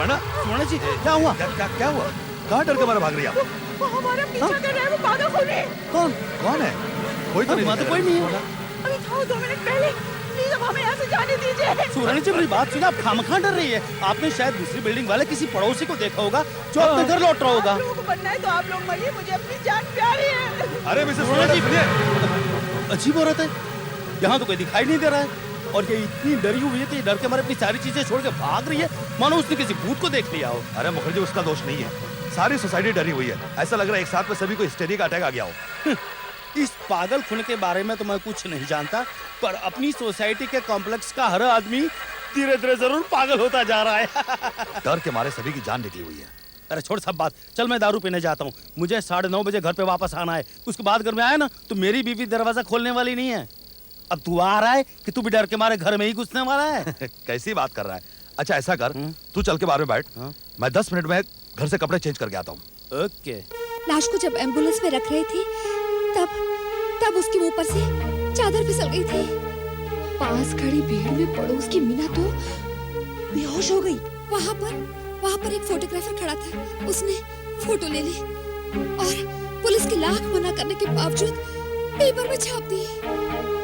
सुवर्ण सुवर्ण जी क्या हुआ? क्या हुआ? कहाँ डर के मारे भाग रही आप? वो हमारा पीछा कर रहा है, वो पागल खून है। कौन है? कोई तो नहीं वहाँ तो दिख कोई रहा। नहीं है। अभी था 2 मिनट पहले। प्लीज अब हमें यहाँ से जाने दीजिए। सुवर्ण जी मेरी बात सुना, आप खामखा डर रही है। आपने शायद दूसरी बिल्डिंग वाले किसी पड़ोसी को देखा होगा जो अपने घर लौट रहा होगा। आप लोगों को बनना है तो आप लोग मरिए, मुझे अपनी जान प्यारी है। अरे मिसेस सुवर्ण जी सुवर्ण, अजीब औरत है, यहाँ तो कोई दिखाई नहीं दे रहा है और ये इतनी डरी हुई है कि डर के मारे अपनी सारी चीजें छोड़ के भाग रही है, मानो उसने किसी भूत को देख लिया हो। अरे मुखर्जी उसका दोष नहीं है, सारी सोसाइटी डरी हुई है। ऐसा लग रहा है एक साथ में सभी को हिस्टेरिक अटैक आ गया हो। इस पागल खून के बारे में तो मैं कुछ नहीं जानता, पर अपनी सोसाइटी के कॉम्प्लेक्स का हर आदमी धीरे धीरे जरूर पागल होता जा रहा है। डर के मारे सभी की जान निकली हुई है। अरे छोड़ सब बात, चल मैं दारू पीने जाता हूँ। मुझे 9:30 बजे घर पे वापस आना है। उसके बाद घर में आया ना तो मेरी बीवी दरवाजा खोलने वाली नहीं है। अब तू आ रहा है कि तू भी डर के मारे घर में ही घुसने वाला है? कैसी बात कर रहा है? अच्छा ऐसा कर, तू चल के बाहर में बैठ, मैं 10 मिनट में घर से कपड़े चेंज करके आता हूँ। ओके। लाश को जब एम्बुलेंस में रख रहे थे तब उसके मुंह पर से चादर फिसल गई थी। पास खड़ी भीड़ में पड़ोस की मीना तो बेहोश हो गई। वहाँ पर एक फोटोग्राफर खड़ा था, उसने फोटो ले ली और पुलिस की लाख मना करने के बावजूद पेपर में छाप दी।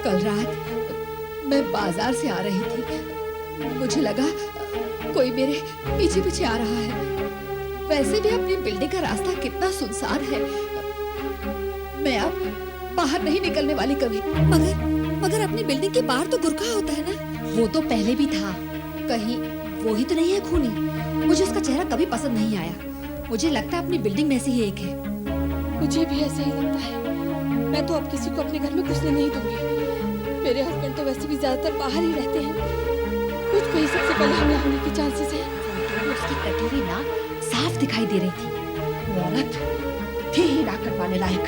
कल रात मैं बाजार से आ रही थी, मुझे लगा कोई मेरे पीछे पीछे आ रहा है। वैसे भी अपनी बिल्डिंग का रास्ता कितना सुनसान है, मैं अब बाहर नहीं निकलने वाली कभी। मगर अपनी बिल्डिंग के बाहर तो गुरखा होता है ना। वो तो पहले भी था, कहीं वो ही तो नहीं है खूनी? मुझे उसका चेहरा कभी पसंद नहीं आया। मुझे लगता है अपनी बिल्डिंग में से ही एक है। मुझे भी ऐसा ही लगता है। मैं तो अब किसी को अपने घर में घुसने नहीं दूंगी। मेरे हस्बैंड तो वैसे भी ज्यादातर बाहर ही रहते हैं। मुझको ही सबसे पहले हमला होने की चांसेस है। उसकी कटोरी ना साफ दिखाई दे रही थी। वो औरत थी ही नाक कटवाने लायक।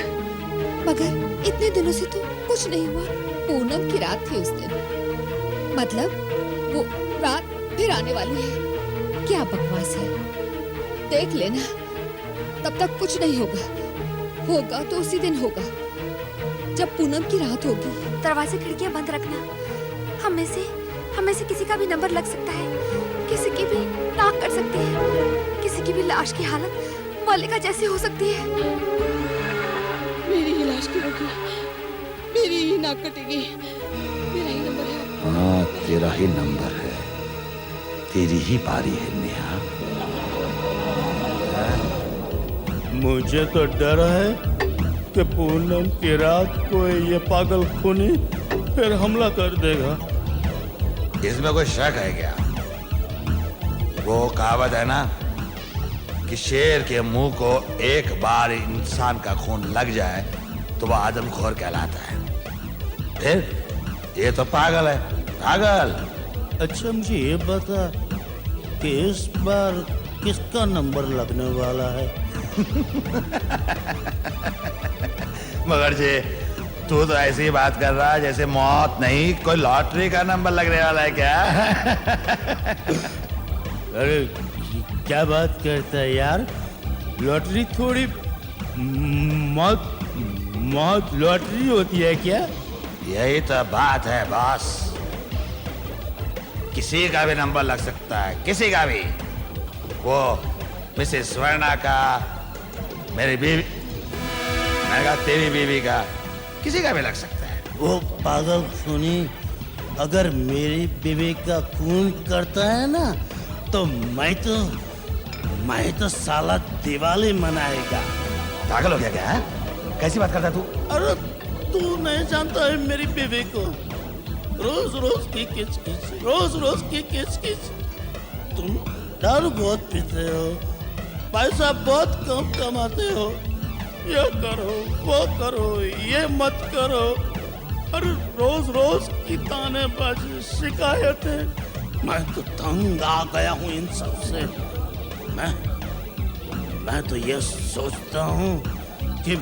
मगर इतने दिनों से तो कुछ नहीं हुआ। पूनम की रात थी उस दिन, मतलब वो रात फिर आने वाली है। क्या बकवास है, देख लेना। तब तक कुछ नहीं होगा तो उसी दिन होगा जब पूनम की रात होगी। दरवाजे खिड़कियां बंद रखना। हमें से किसी का भी नंबर लग सकता है, किसी की भी नाक कट सकती है, किसी की भी लाश की हालत मल्लिका जैसी हो सकती है। मेरी ही लाश गिरोगी, मेरी ही नाक कटेगी। मेरा ही नंबर है। हाँ तेरा ही नंबर है, तेरी ही बारी है नेहा। मुझे तो डर है कि पूनम की रात को ये पागल खूनी फिर हमला कर देगा। इसमें कोई शक है क्या? वो कहावत है ना कि शेर के मुंह को एक बार इंसान का खून लग जाए तो वह आदमखोर कहलाता है। फिर ये तो पागल है, पागल। अच्छा मुझे ये बता कि इस बार किसका नंबर लगने वाला है? मगर जी तू तो ऐसी बात कर रहा है जैसे मौत नहीं कोई लॉटरी का नंबर लगने वाला है क्या? अरे क्या बात करता है यार, लॉटरी थोड़ी मौत लॉटरी होती है क्या? यही तो बात है बॉस, किसी का भी नंबर लग सकता है, किसी का भी। वो मिसेस स्वर्णा का, मेरी बीवी, मैंने कहा तेरी बीवी का, किसी का भी लग सकता है। वो पागल खूनी अगर मेरी बीवी का खून करता है ना तो मैं तो साला दिवाली मनाएगा। पागल हो गया क्या? कैसी बात करता है तू? अरे तू नहीं जानता है मेरी बीवी को, रोज रोज की किचकिच। तुम दारू बहुत पीते हो, पैसा बहुत कम कमाते हो, ये करो वो करो ये मत करो। अरे रोज रोज की तानेबाजी, शिकायतें। मैं तो तंग आ गया हूँ इन सब से। मैं तो ये सोचता हूँ कि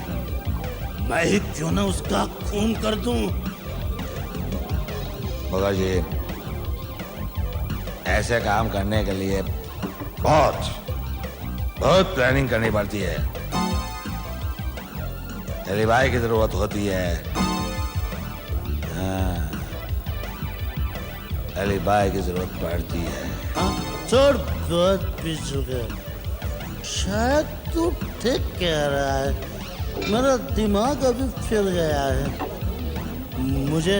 मैं ही क्यों ना उसका खून कर दूं। मगर जी ऐसे काम करने के लिए बहुत प्लानिंग करनी पड़ती है, एलिबाई की जरूरत होती है। हाँ, एलिबाई की जरूरत पड़ती है। थोड़ बहुत पी चुके। शायद तू ठीक कह रहा है, मेरा दिमाग अभी फिर गया है। मुझे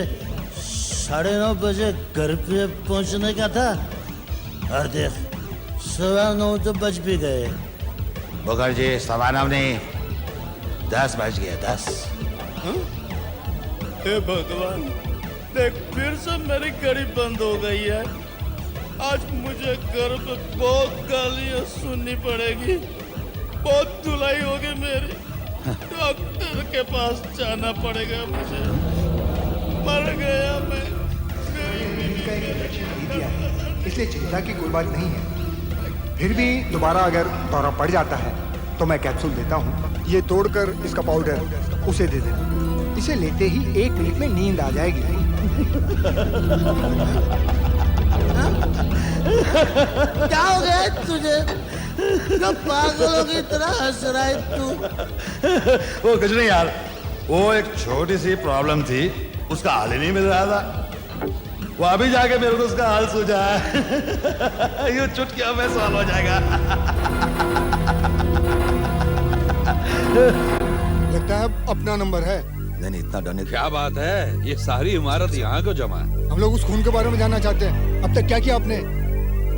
9:30 बजे घर पे पहुंचने का था और देख 9:15 तो बज भी गए। मुखर्जी 9:15 नहीं, 10 बज गए, 10। हे भगवान, देख फिर से मेरी घड़ी बंद हो गई है। आज मुझे घर पे बहुत गालियां सुननी पड़ेगी, बहुत धुलाई होगी मेरी। डॉक्टर के पास जाना पड़ेगा मुझे। मर गया मैं। का एक इंजेक्शन दे दिया है, इसलिए चिंता की कोई बात नहीं है। फिर भी दोबारा अगर दौरा पड़ जाता है तो मैं कैप्सूल देता हूँ। ये तोड़कर इसका पाउडर उसे दे देना। इसे लेते ही 1 मिनट में नींद आ जाएगी। क्या हो गया तुझे? कब पागलों की तरह हंस रहा है तू? वो कुछ नहीं यार, वो एक छोटी सी प्रॉब्लम थी, उसका हल ही नहीं मिल रहा था। वो अभी जाके मेरे को उसका हाल सूझा है। ये चुटकियों में सॉल्व हो जाएगा। लगता है अपना नंबर है। नहीं इतना डरने क्या बात है, ये सारी इमारत यहाँ क्यों जमा है? हम लोग उस खून के बारे में जानना चाहते हैं। अब तक क्या किया आपने?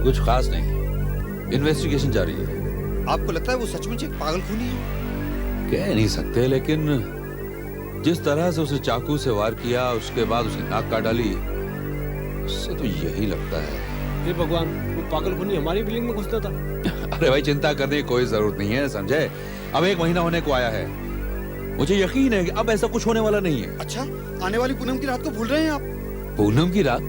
कुछ खास नहीं, इन्वेस्टिगेशन जारी है। आपको लगता है वो सचमुच एक पागल खूनी है? कह नहीं सकते, लेकिन जिस तरह से उसे चाकू से वार किया, उसके बाद उसकी नाक काट डाली, उससे तो यही लगता है। हे भगवान, वो पागल खूनी हमारी बिल्डिंग में घुसता था। अरे भाई, चिंता करने की कोई जरूरत नहीं है संजय। अब 1 महीना होने को आया है, मुझे यकीन है कि अब ऐसा कुछ होने वाला नहीं है। अच्छा, आने वाली पूनम की रात को भूल रहे हैं आप? पूनम की रात?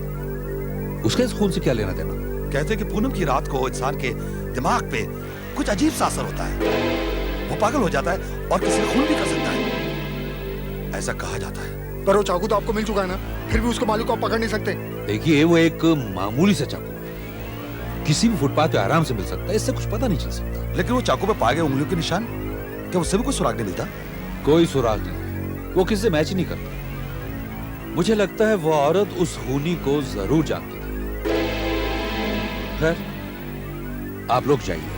उसके इस खून से क्या लेना देना? कहते हैं कि पूनम की रात को इंसान के दिमाग पे कुछ अजीब सा असर होता है, वो पागल हो जाता है और किसी का खून भी कर सकता है, ऐसा कहा जाता है। पर वो चाकू तो आपको मिल चुका है ना, फिर भी उसको मालिक को आप पकड़ नहीं सकते। देखिए, वो एक मामूली सा चाकू है, किसी भी फुटपाथ पे आराम से मिल सकता है, इससे कुछ पता नहीं चल सकता। लेकिन वो चाकू पे पाए गए उंगलियों के निशान, क्या उससे भी कोई सुराग नहीं मिलता? कोई सुराग नहीं, वो किससे मैच नहीं करता। मुझे लगता है वो औरत उस खूनी को जरूर जानती थी। खैर, आप लोग जाइए,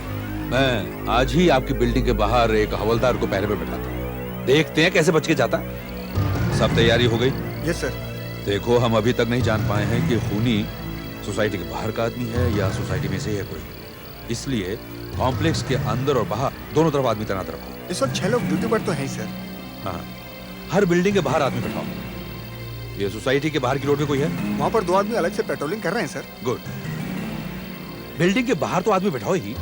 मैं आज ही आपकी बिल्डिंग के बाहर एक हवलदार को पहरे पे बैठाता हूँ, देखते हैं कैसे बच के जाता। सब तैयारी हो गई? Yes sir. देखो, हम अभी तक नहीं जान पाए हैं कि खूनी सोसाइटी के बाहर का आदमी है या सोसाइटी में से ही है कोई, इसलिए कॉम्प्लेक्स के अंदर और बाहर दोनों तरफ आदमी तैनात रखो। इस वक्त 6 लोग ड्यूटी पर तो हैं सर। हाँ, हर बिल्डिंग के बाहर आदमी बैठाओ। ये सोसाइटी के बाहर की रोड पे कोई है? वहाँ पर 2 आदमी अलग से पेट्रोलिंग कर रहे हैं सर। गुड। बिल्डिंग के बाहर तो आदमी बैठाओ ही,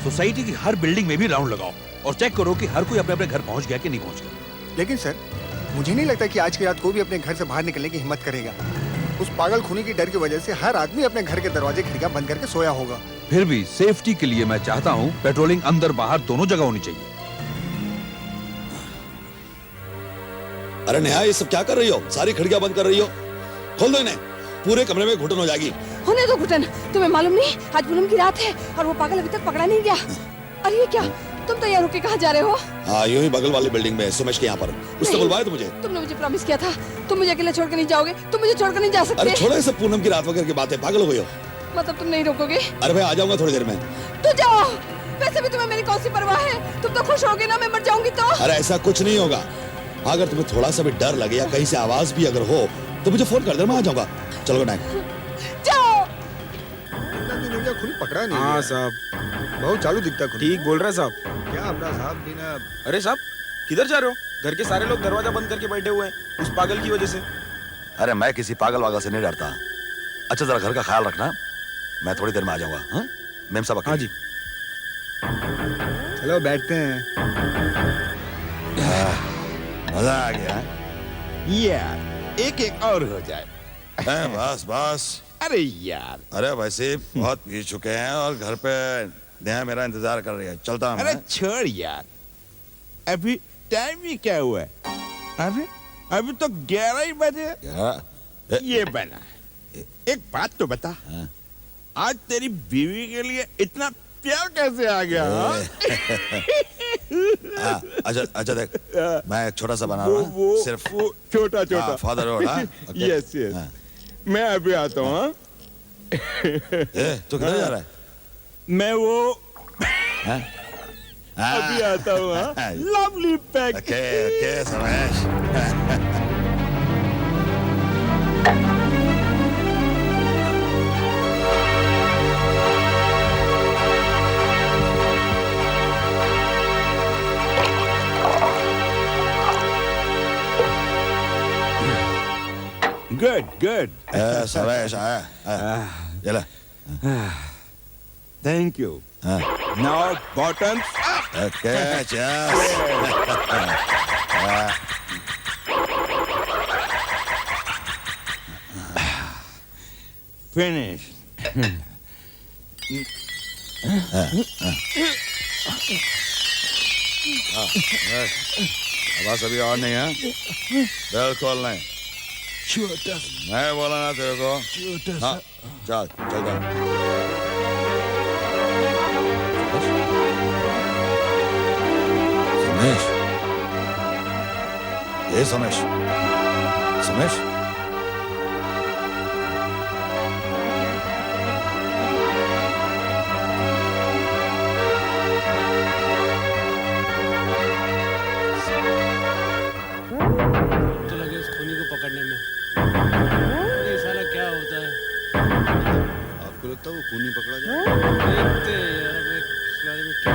सोसाइटी की हर बिल्डिंग में भी राउंड लगाओ और चेक करो कि हर कोई अपने अपने घर पहुंच गया कि नहीं पहुंच गया। लेकिन सर, मुझे नहीं लगता कि आज की रात कोई भी अपने घर से बाहर निकलने की हिम्मत करेगा। उस पागल खूनी की डर की वजह से हर आदमी अपने घर के दरवाजे खिड़कियां बंद करके सोया होगा। फिर भी सेफ्टी के लिए मैं चाहता हूँ पेट्रोलिंग अंदर बाहर दोनों जगह होनी चाहिए। अरे नेहा, ये सब क्या कर रही हो? सारी खिड़कियां बंद कर रही हो, खोल दो इन्हें, पूरे कमरे में घुटन हो जाएगी। होने दो घुटन, तुम्हें मालूम नहीं आज पूनम की रात है और वो पागल अभी तक पकड़ा नहीं गया। अरे ये क्या, तुम तैयार होके कहाँ जा रहे हो? हाँ, यूं ही बगल वाली बिल्डिंग में, सुमेश के यहाँ पर। उसने बुलवाया मुझे। तुमने मुझे प्रॉमिस किया था, तुम मुझे अकेले छोड़कर नहीं जाओगे, तुम मुझे छोड़कर नहीं जा सकते। अरे छोड़ो ये सब पूनम की रात वगैरह की बातें, पागल हो गई हो। मतलब तुम नहीं रोकोगे? अरे भाई, आ जाऊंगा थोड़ी देर में। तो जाओ, वैसे भी तुम्हें मेरी कौन सी परवाह है, तुम तो खुश होगे ना मैं मर जाऊंगी तो। अरे ऐसा कुछ नहीं होगा, अगर तुम्हें थोड़ा सा भी डर लगे या कहीं से आवाज भी अगर हो तो मुझे फोन कर दे, मैं आ जाऊंगा। चलो गुड नाइट। जाओ। खूनी पकड़ा नहीं। हाँ साहब, बहुत चालू दिखता खूनी। ठीक बोल रहे हैं साहब। क्या अपना साहब बिना। अरे साहब, किधर जा रहे हो? घर के सारे लोग दरवाजा बंद करके बैठे हुए हैं उस पागल की वजह से। अरे मैं किसी पागल वागल से नहीं डरता। अच्छा, जरा घर का ख्याल रखना, मैं थोड़ी देर में आ जाऊंगा। हाँ मेम साहब? हाँ जी। चलो बैठते हैं। मजा आ गया। यार, एक और हो जाए। बस बस। अरे यार, अरे वैसे बहुत पी चुके हैं और घर पे नेहा मेरा इंतजार कर रही है, चलता हूं अरे मैं। छोड़ यार, अभी टाइम ही क्या हुआ है? अरे अभी तो 11 ही बजे। क्या? ये बना, एक बात तो बता, हाँ? आज तेरी बीवी के लिए इतना प्यार कैसे आ गया? अच्छा अच्छा, देख मैं एक छोटा सा बना रहा हूँ, सिर्फ छोटा छोटा फादर रोड। यस यस, मैं अभी आता हूँ। तू किधर जा रहा है? मैं वो हाँ? अभी आता हूँ। Lovely pack. ओके ओके समझ। Good, good. समझ चला। Thank you. Now bottoms. Okay चल। Finish. आवाज अभी और नहीं है? बिल्कुल नहीं। छोटा मैं बोला ना तेरे को। छोटा हाँ, चल चल चल। समेश, ये समेश, समेश। तो लगे उस खूनी को पकड़ने में। ये साला क्या होता है? आपको लगता है वो खूनी पकड़ा जाए? देखते हैं यार अब इस बारे में क्या।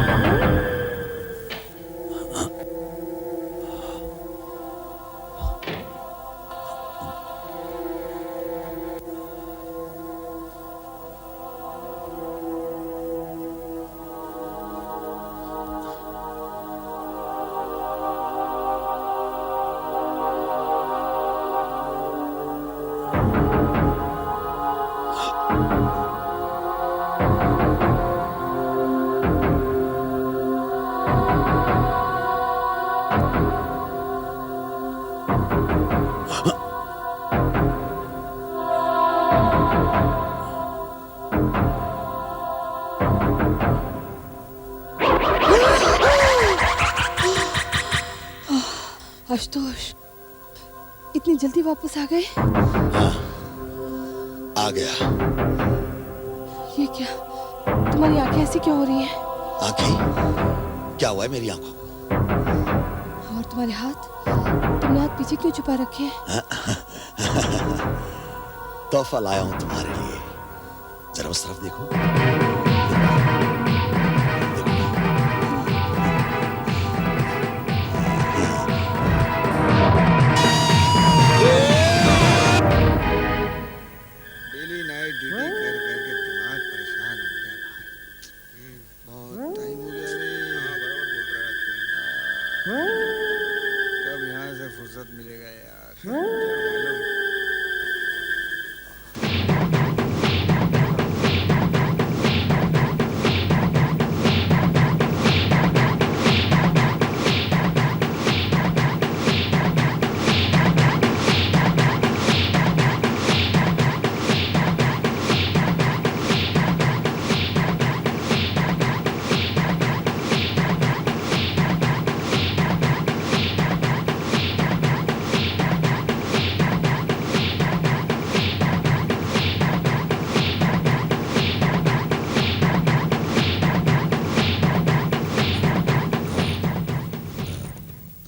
आशुतोष, इतनी जल्दी वापस आ गए? आ गया। ये क्या, तुम्हारी आंखें ऐसी क्यों हो रही हैं? आंखें? क्या हुआ है मेरी आंखों को? और तुम्हारे हाथ, तुमने हाथ पीछे क्यों छुपा रखे हैं? तोहफा लाया हूं तुम्हारे लिए। जरा उस तरफ देखो। डेली नाइट ड्यूटी कर करके दिमाग परेशान हो गया भाई। बहुत टाइम हो गया रे। हाँ बराबर बोल रहा है तू। कब यहाँ से फुर्सत मिलेगा यार? क्या मालूम।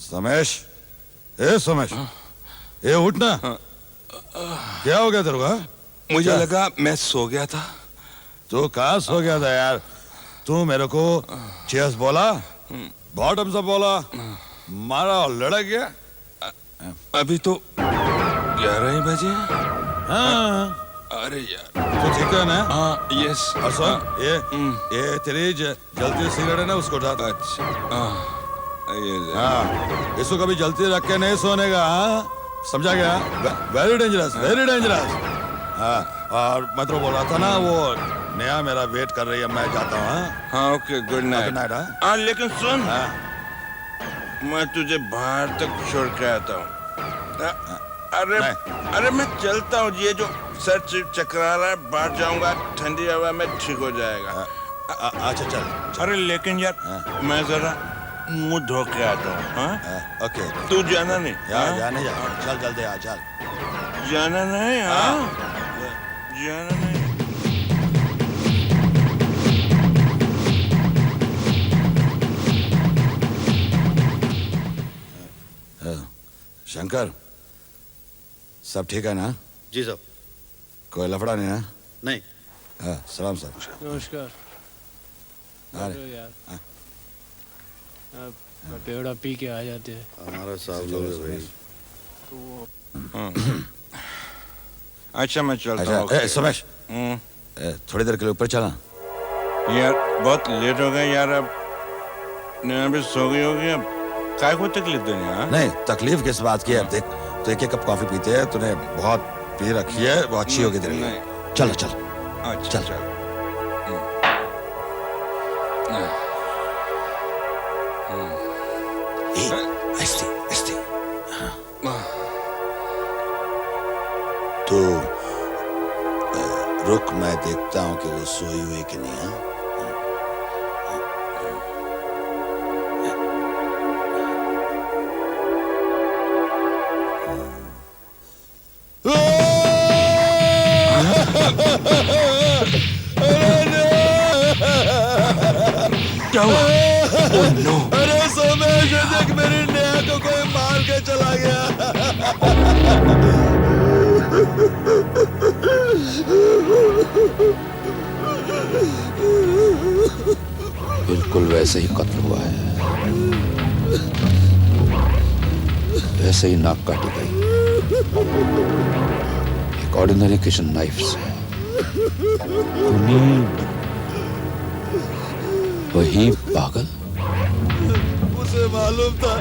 समेश, ए समेश, ये उठना। क्या हो गया तेरे को? मुझे लगा मैं सो गया था। तू कहाँ सो गया था यार? तू मेरे को चेस बोला, बॉटम से बोला, मारा और लड़क गया। अभी तो 11 ही बजे। हाँ। अरे यार, तू ठीक है ना? हाँ, यस। और सुन, ये तेरी जलती सिगरेट है ना, उसको उठा दो। अच्छा, हाँ, इसको कभी जलती रख के नहीं सोने का। हाँ, समझा गया? Very dangerous, very dangerous. हाँ, और मैं तो बोल रहा था ना, वो नया मेरा वेट कर रही है, मैं जाता हूँ। हाँ, okay, good night. Good night. हाँ, लेकिन सुन, हाँ, मैं तुझे बाहर तक छोड़ के आता हूँ। अरे मैं चलता हूँ। ये जो सर चकरा रहा है, बाहर जाऊंगा, ठंडी हवा में ठीक हो जाएगा। अच्छा चल। अरे लेकिन यार, मैं जरा मुंह धो के आता हूँ। हाँ, ओके। तू जाना नहीं? यार जाने जा। चल जल्दी आ, चल। जाना नहीं? हाँ, जाना नहीं। शंकर, सब ठीक है ना? जी साहब। कोई लफड़ा नहीं ना? नहीं। हाँ, सलाम सर। नमस्कार। अरे यार पेड़ा पी के आ जाते हैं। हमारा साहब लोग है भाई। अच्छा मैं चलता अच्छा, हूँ। सुमेश, थोड़ी देर के लिए ऊपर चला। यार बहुत लेट हो गया यार, अब नैना भी सो गई होगी, अब काय को तकलीफ देनी है? नहीं, तकलीफ किस बात की है? अब देख, तो एक कप कॉफी पीते हैं, तूने बहुत पी रखी है, वो अच्छी होगी तेरे लिए। चल चल अच्छा चल। ऐसे तो रुक, मैं देखता हूँ कि वो सोई हुई कि नहीं है। क्या हुआ? Oh no! अरे सोमेश, देख मेरी नेहा को कोई मार के चला गया। बिल्कुल वैसे ही कत्ल हुआ है, वैसे ही नाक काटी गई, एक ऑर्डिनरी किचन नाइफ से। वही पागल। उसे मालूम था,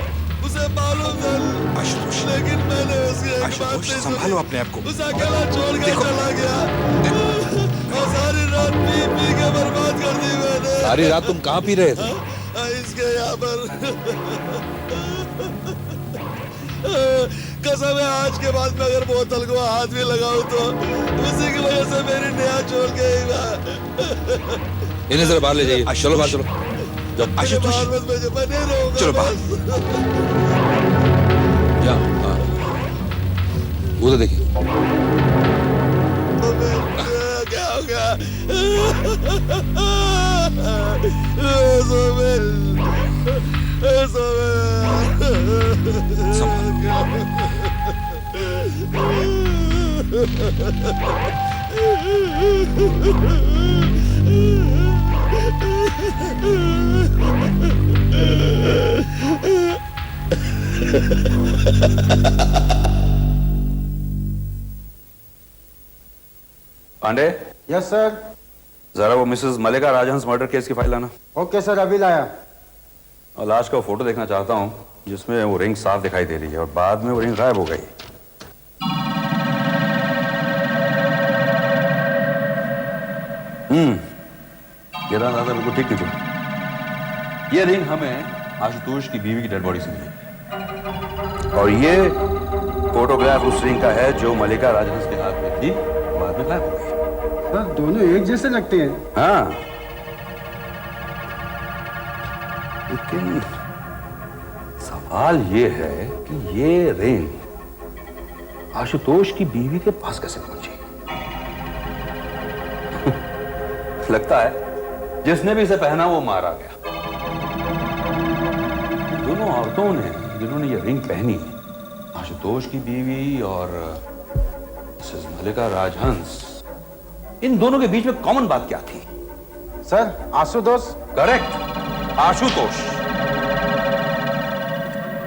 लेकिन मैंने उसकी एक बात नहीं सुनी। संभालो अपने आप को। उसे अकेला छोड़ कर चला गया और सारी रात पी पी के बर्बाद कर दी मैंने। सारी रात तुम कहाँ पी रहे थे? इसके यहाँ पर। कसम है, आज के बाद मैं अगर बोतल को हाथ भी लगाऊं तो उसी की वजह से मेरी नेहा छोड़ के ही मैं। इन्हें जरा बाहर ले जाइए। चलो बाहर चलो। आशुतोष, चलो बाहर। उधर देखिए। क्या हो गया? पांडे। Yes sir. जरा वो Mrs Mallika Rajhans murder case की फाइल लाना। ओके सर, अभी लाया। और लाश का फोटो देखना चाहता हूँ जिसमें वो रिंग साफ दिखाई दे रही है और बाद में वो रिंग गायब हो गई। ये रहा दादा, बिल्कुल ठीक थी। ये रिंग हमें आशुतोष की बीवी की डेड बॉडी से मिली और ये फोटोग्राफ उस रिंग का है जो मलिका राजहंस के हाथ में थी, बाद में गायब हो गई। सर दोनों एक जैसे लगते हैं। हाँ, लेकिन सवाल ये है कि ये रिंग आशुतोष की बीवी के पास कैसे पहुंची? लगता है जिसने भी इसे पहना वो मारा गया। दोनों औरतों ने जिन्होंने ये रिंग पहनी, आशुतोष की बीवी और मिसेस मलिका राजहंस, इन दोनों के बीच में कॉमन बात क्या थी? सर आशुतोष। करेक्ट, आशुतोष।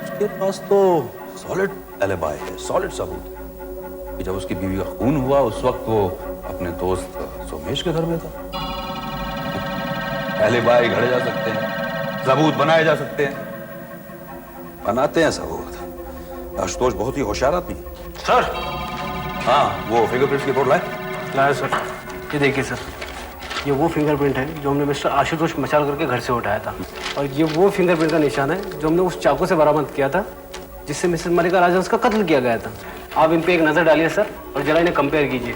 उसके पास तो सॉलिड एलिबाई है, सॉलिड सबूत कि जब उसकी बीवी का खून हुआ उस वक्त वो अपने दोस्त सोमेश के घर में था। एलिबाई घड़े जा सकते हैं, सबूत बनाए जा सकते हैं, बनाते हैं सबूत। आशुतोष बहुत ही होशियार आदमी है। सर, हाँ, वो फिंगरप्रिंट्स की रिपोर्ट लाया सर। ये देखिए सर, ये वो फिंगरप्रिंट है जो हमने मिस्टर आशुतोष मचाल करके घर से उठाया था, और ये वो फिंगरप्रिंट का निशान है जो हमने उस चाकू से बरामद किया था जिससे मिसेस मलिका राजहंस का कत्ल किया गया था। आप इन पे एक नजर डालिए सर और जरा इन्हें कंपेयर कीजिए।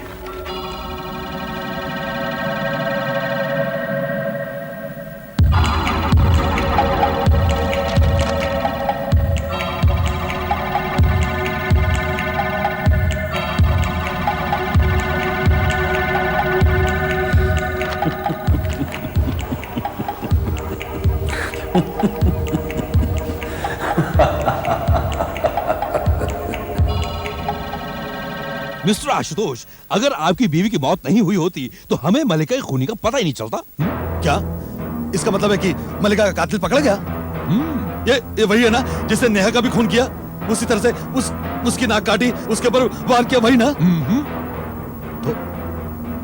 मिस्टर आशुतोष, अगर आपकी बीवी की मौत नहीं हुई होती तो हमें मलिका के खूनी का पता ही नहीं चलता। क्या इसका मतलब है कि मलिका का कातिल पकड़ा गया? ये वही है ना जिसने नेहा का भी खून किया, उसी तरह से उसकी नाक काटी, उसके ऊपर वार किया, वही ना?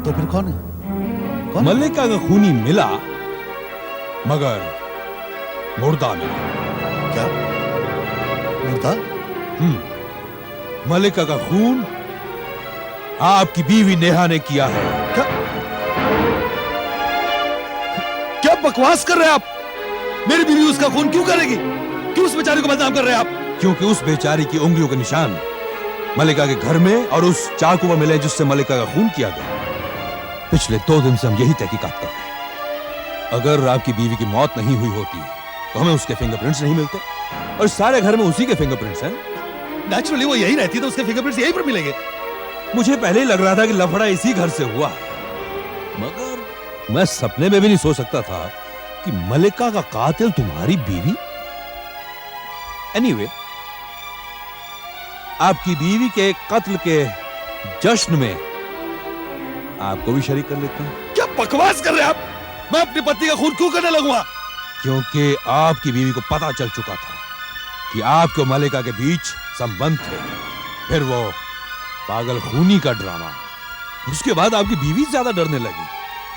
तो फिर कौन है? मलिका का खूनी मिला, मगर मुर्दा मिला। क्या मुर्दा? मलिका का खून आपकी बीवी नेहा ने किया है। क्या बकवास कर रहे हैं आप? मेरी बीवी उसका खून क्यों करेगी? क्यों उस बेचारी को बदनाम कर रहे हैं आप? क्योंकि उस बेचारी की उंगलियों के निशान मलिका के घर में और उस चाकू में मिले जिससे मलिका का खून किया गया। पिछले 2 दिन से हम यही तहकीकात कर रहे हैं। अगर आपकी बीवी की मौत नहीं हुई होती तो हमें उसके फिंगरप्रिंट्स नहीं मिलते, और सारे घर में उसी के फिंगरप्रिंट्स हैं। नेचुरली वो यही रहती है तो उसके फिंगरप्रिंट्स यहीं पर मिलेंगे। मुझे पहले ही लग रहा था कि लफड़ा इसी घर से हुआ है, मगर मैं सपने में भी नहीं सोच सकता था कि मलिका का कातिल तुम्हारी बीवी। एनीवे, आपकी बीवी के कत्ल के जश्न में आपको भी शरीक कर लेते हैं। क्या बकवास कर रहे हैं आप? मैं अपनी पत्नी का खून क्यों करने लगूंगा? क्योंकि आपकी बीवी को पता चल चुका था कि आपको मलिका के बीच संबंध थे। फिर वो पागल खूनी का ड्रामा, उसके बाद आपकी बीवी ज्यादा डरने लगी।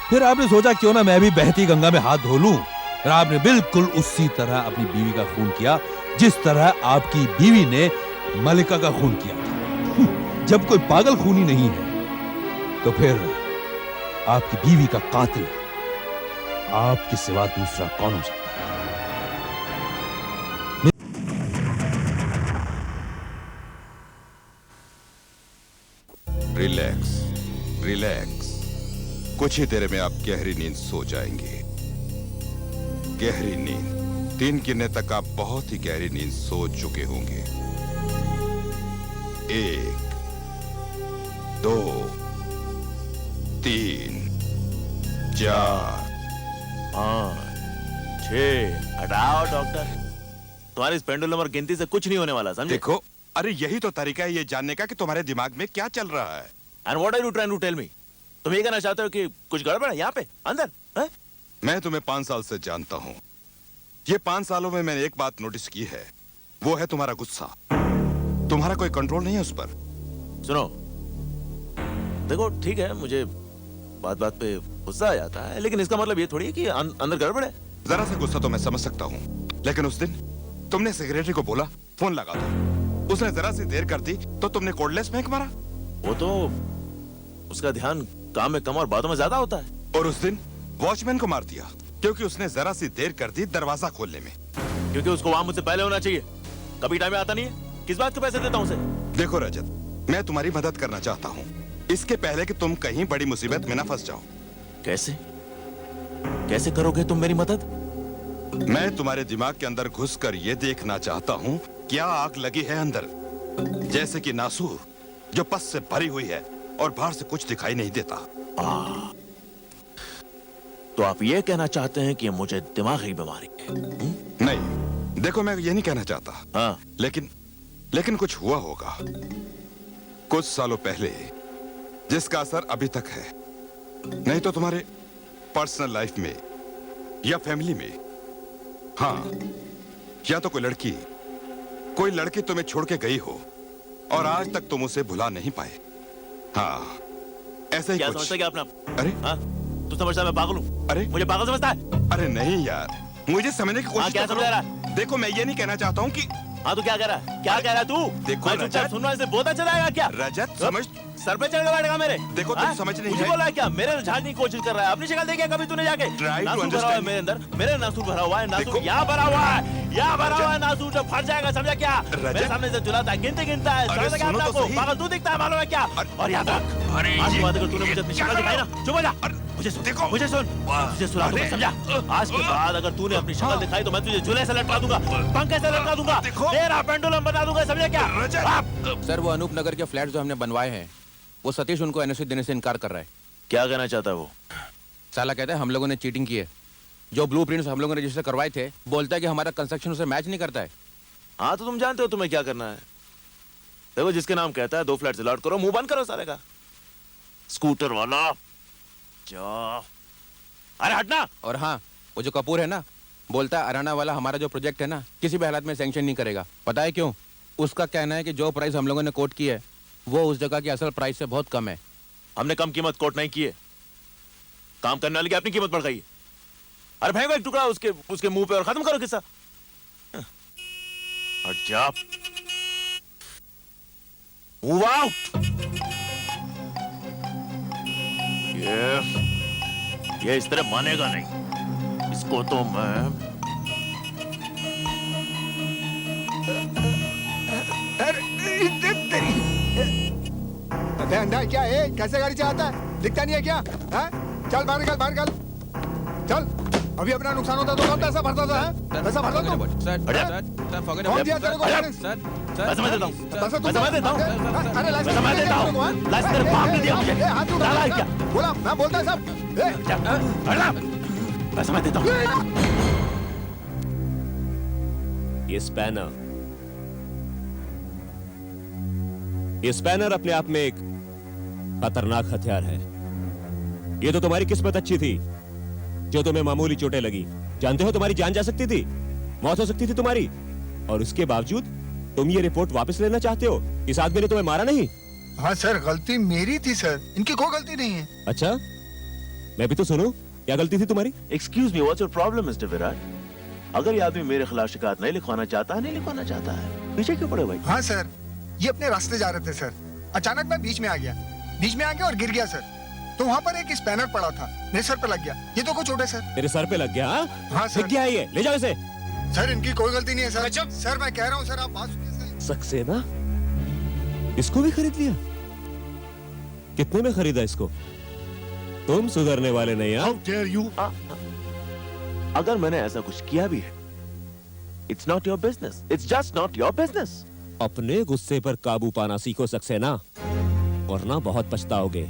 फिर आपने सोचा क्यों ना मैं भी बहती गंगा में हाथ धो लूं। और आपने बिल्कुल उसी तरह अपनी बीवी का खून किया जिस तरह आपकी बीवी ने मलिका का खून किया था। जब कोई पागल खूनी नहीं है तो फिर आपकी बीवी का कातिल आपके सिवा दूसरा कौन हो सकता है? Relax, relax. कुछ ही देर में आप गहरी नींद सो जाएंगे। गहरी नींद। 3 गिनने तक आप बहुत ही गहरी नींद सो चुके होंगे। 1, 2, 3, 4, 5, 6। हटाओ डॉक्टर, तुम्हारी पेंडुलम नंबर गिनती से कुछ नहीं होने वाला, समझे? देखो, अरे यही तो तरीका है ये जानने का कि तुम्हारे दिमाग में क्या चल रहा है। And what are you trying to tell me? तुम ये कहना चाहते हो कि कुछ गड़बड़ है यहाँ पे अंदर? है? मैं तुम्हें 5 साल से जानता हूँ। ये 5 सालों में मैंने एक बात नोटिस की है, वो है तुम्हारा गुस्सा। तुम्हारा कोई कंट्रोल नहीं है उस पर। सुनो, देखो ठीक है, मुझे बात बात पे गुस्सा आ जाता है, लेकिन इसका मतलब ये थोड़ी है कि अंदर गड़बड़ है। जरा सा गुस्सा तो मैं समझ सकता हूँ, लेकिन उस दिन तुमने सेक्रेटरी को बोला फोन लगा दो, उसने जरा सी देर कर दी तो तुमने कोर्डलेस फेंक मारा। वो तो उसका ध्यान काम में कम और बातों में ज्यादा होता है। और उस दिन वॉचमैन को मार दिया क्योंकि उसने जरा सी देर कर दी दरवाजा खोलने में। क्योंकि उसको वहां मुझसे पहले होना चाहिए, कभी टाइम में आता नहीं है। किस बात के पैसे देता हूँ उसे? देखो रजत, मैं तुम्हारी मदद करना चाहता हूँ, इसके पहले कि तुम कहीं बड़ी मुसीबत में ना फंस जाओ। कैसे कैसे करोगे तुम मेरी मदद? मैं तुम्हारे दिमाग के अंदर घुसकर ये देखना चाहता हूँ क्या आग लगी है अंदर, जैसे कि नासूर जो पस से भरी हुई है और बाहर से कुछ दिखाई नहीं देता। तो आप ये कहना चाहते हैं कि मुझे दिमागी बीमारी है? नहीं, देखो मैं ये नहीं कहना चाहता। हाँ। लेकिन कुछ हुआ होगा कुछ सालों पहले जिसका असर अभी तक है। नहीं तो तुम्हारे पर्सनल लाइफ में या फैमिली में, हाँ, या तो कोई लड़की तुम्हें छोड़ के गई हो और आज तक तुम उसे भुला नहीं पाए। हाँ, ऐसा ही क्या कुछ। समझता क्या अपना? अरे हाँ, तू समझता है मैं पागल हूँ? अरे मुझे पागल समझता है? अरे नहीं यार, मुझे समझने की कोशिश क्या तो समझ करो। रहा है? देखो मैं ये नहीं कहना चाहता हूँ कि हाँ, तू क्या कह रहा है? क्या कह रहा है तू? देखो मैं चुपचाप सुनना इसे बहुत अच्छा लगेगा क्या? रजत समझ, सर पे चढ़ के बैठेगा मेरे। देखो तुम समझ नहीं मुझे है। बोला है क्या? मेरे झाड़ने की कोशिश कर रहा है। अपनी शक्ल देखी कभी तूने जाके? नासूर भरा हुआ है मेरे अंदर, मेरे नासूर भरा हुआ है। नासूर यहाँ भरा हुआ है, यहाँ भरा हुआ है नासूर, जब फट जाएगा समझा क्या? मेरे सामने से चुलाता है, गिनता है, समझा क्या अपने आपको? पागल तू दिखता है, मालूम है क्या? और याद रख, आज के बाद अगर तूने मुझे अपनी शक्ल दिखाई ना, चुप हो जा। मुझे सुन, तुझे सुना दूंगा, समझा? आज के बाद अगर तूने अपनी शक्ल दिखाई तो मैं तुझे झूले से लटका दूंगा, पंखे से लटका दूंगा, तेरा पेंडुलम बना दूंगा, समझा क्या? सर, वो अनूप नगर के फ्लैट जो हमने बनवाए हैं, वो सतीश उनको एनओसी देने से इनकार कर रहा है। क्या कहना चाहता है वो? साला कहता है हम लोगों ने चीटिंग की है। जो ब्लूप्रिंट्स हम लोगों ने रजिस्टर करवाए थे, बोलता है कि हमारा कंस्ट्रक्शन उसे मैच नहीं करता है। हाँ, तो तुम जानते हो तुम्हें क्या करना है। देखो जिसके नाम कहता है 2 फ्लैट अलॉट करो, मुंह बंद करो सारे का। स्कूटर वाला जा, अरे हटना। और हाँ, वो जो कपूर है ना, बोलता है अराना वाला हमारा जो प्रोजेक्ट है ना किसी भी हालत में सैंक्शन नहीं करेगा। पता है क्यों? उसका कहना है कि जो प्राइस हम लोगों ने कोट की है वो उस जगह की असल प्राइस से बहुत कम है। हमने कम कीमत कोट नहीं की है, काम करने वाले की अपनी कीमत बढ़ गई है। अरे फेंको एक टुकड़ा उसके मुंह पे और खत्म करो किस्सा। हट जा, मूव आउट। ये इस तरह मानेगा नहीं, इसको तो मैं अंधा क्या है? कैसे गाड़ी चलाता है? दिखता नहीं है क्या? हाँ? चल बाहर निकल, बाहर निकल, चल। अभी अपना नुकसान होता तो कम पैसा भरता था? पैसा भरता तो? कौन दिया तेरे को लाइसेंस? पैसा मैं देता हूँ, पैसा मैं देता हूँ। अरे पैसा मैं देता हूँ, लाइसेंस तेरे बाप ने दिया मुझे। हाथ उठा, डाला है क्या? बोला मैं बोलता है सब। पैसा मैं देता हूँ। ये स्पैनर अपने आप में एक खतरनाक हथियार है। ये तो तुम्हारी किस्मत अच्छी थी जो तुम्हें मामूली चोटें लगी। जानते हो तुम्हारी जान जा सकती थी, मौत हो सकती थी तुम्हारी, और उसके बावजूद तुम ये रिपोर्ट वापस लेना चाहते हो। इस आदमी ने तुम्हें मारा नहीं। हाँ सर, गलती मेरी थी सर, इनकी कोई गलती नहीं है। अच्छा, मैं भी तो सुनूं, क्या गलती थी तुम्हारी? Excuse me, what's your problem mister Virat? अगर ये आदमी मेरे खिलाफ शिकायत नहीं लिखवाना चाहता है, पीछे क्यों पड़े भाई? हाँ सर, ये अपने रास्ते जा रहे थे सर, अचानक मैं बीच में आ गया और गिर गया सर। तो वहाँ पर एक स्पैनर पड़ा था, मेरे सर पे लग गया। ये तो कुछ छोटे सर। तेरे सर पे लग गया? हाँ सर। क्या है ये? ले जाओ इसे। सर इनकी कोई गलती नहीं है सर। सर मैं कह रहा हूँ सर, आप बात सुनिए। सक्सेना इसको भी खरीद लिया? कितने में खरीदा इसको? तुम सुधरने वाले नहीं। How dare you? अगर मैंने ऐसा कुछ किया भी है, it's not your business. It's just not your business. अपने गुस्से पर काबू पाना सीखो सक्सेना, वरना बहुत पछताओगे।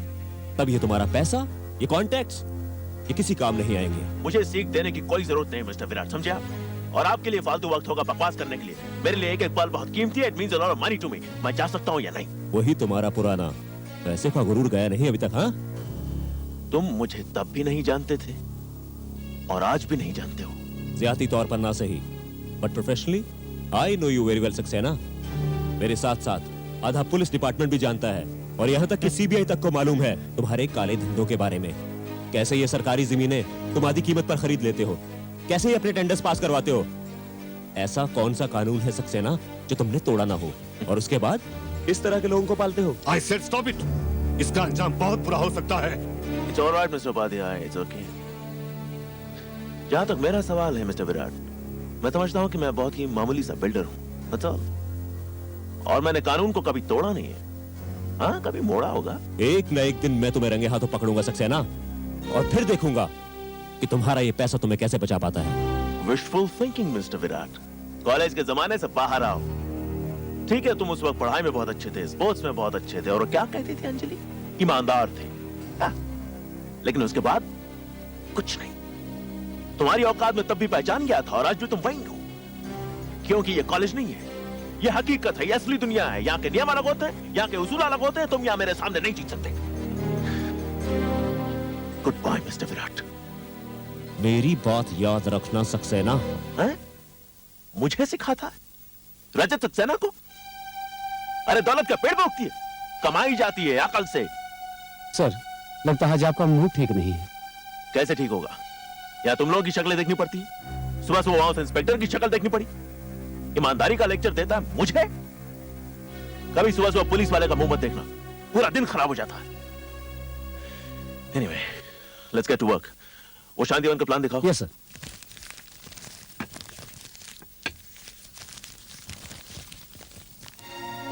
तब ये तुम्हारा पैसा, ये कॉन्टैक्ट्स, ये किसी काम नहीं आएंगे। मुझे सीख देने की कोई जरूरत नहीं मिस्टर विराट, समझे आप? और आपके लिए फालतू वक्त होगा बकवास करने के लिए। मेरे लिए एक एक पल बहुत कीमती है। It means a lot of money to me. मैं जा सकता हूँ या नहीं? वही तुम्हारा पुराना पैसे का गुरूर गया नहीं अभी तक? हाँ, तुम मुझे तब भी नहीं जानते थे और आज भी नहीं जानते हो। ज्यादा तौर पर ना सही, but professionally I know you very well Saxena. मेरे साथ साथ आधा पुलिस डिपार्टमेंट भी जानता है, और यहाँ तक कि सीबीआई तक को मालूम है तुम्हारे काले धंधों के बारे में। कैसे ये सरकारी जमीनें तुम आधी कीमत पर खरीद लेते हो, कैसे ये अपने टेंडर्स पास करवाते हो। ऐसा कौन सा कानून है सक्सेना जो तुमने तोड़ा ना हो, और उसके बाद इस तरह के लोगों को पालते हो? I said stop it. इसका अंजाम बहुत बुरा हो सकता है। It's all right, Mr. Upadhyay, it's okay. जहाँ तक मेरा सवाल है मिस्टर विराट, मैं समझता हूँ कि मैं बहुत ही मामूली सा बिल्डर हूँ, that's all. और मैंने कानून को कभी तोड़ा नहीं है। हाँ, कभी मोड़ा होगा। एक न एक दिन मैं तुम्हें रंगे हाथों पकड़ूंगा सक्सेना, और फिर देखूंगा कि तुम्हारा ये पैसा तुम्हें कैसे बचा पाता है। Wishful thinking mister Virat. College के जमाने से बाहर आओ। ठीक है, तुम उस वक्त पढ़ाई में बहुत अच्छे थे, स्पोर्ट्स में बहुत अच्छे थे, और क्या कहती थी अंजलि? ईमानदार थे। लेकिन उसके बाद कुछ नहीं। तुम्हारी औकात में तब भी पहचान गया था, और आज भी तुम वही हो। क्योंकि ये कॉलेज नहीं है, ये हकीकत है, ये असली दुनिया है। यहाँ के नियम अलग होते हैं, यहाँ के उसूल अलग होते हैं। तुम यहाँ मेरे सामने नहीं जीत सकते। Goodbye mister Virat. मेरी बात याद रखना सक्सेना। मुझे सिखाता है? रजत सक्सेना को? अरे दौलत का पेड़ पे उगती है, कमाई जाती है अकल से। सर, लगता है आज आपका मूड ठीक नहीं है। कैसे ठीक होगा? या तुम लोगों की शक्लें देखनी पड़ती है? सुबह सुबह हाउस इंस्पेक्टर की शक्ल देखनी पड़ी। ईमानदारी का लेक्चर देता है मुझे। कभी सुबह सुबह पुलिस वाले का मुंह मत देखना, पूरा दिन खराब हो जाता है। Anyway, let's get to work. वो शांतिवन का प्लान दिखाओ। Yes sir.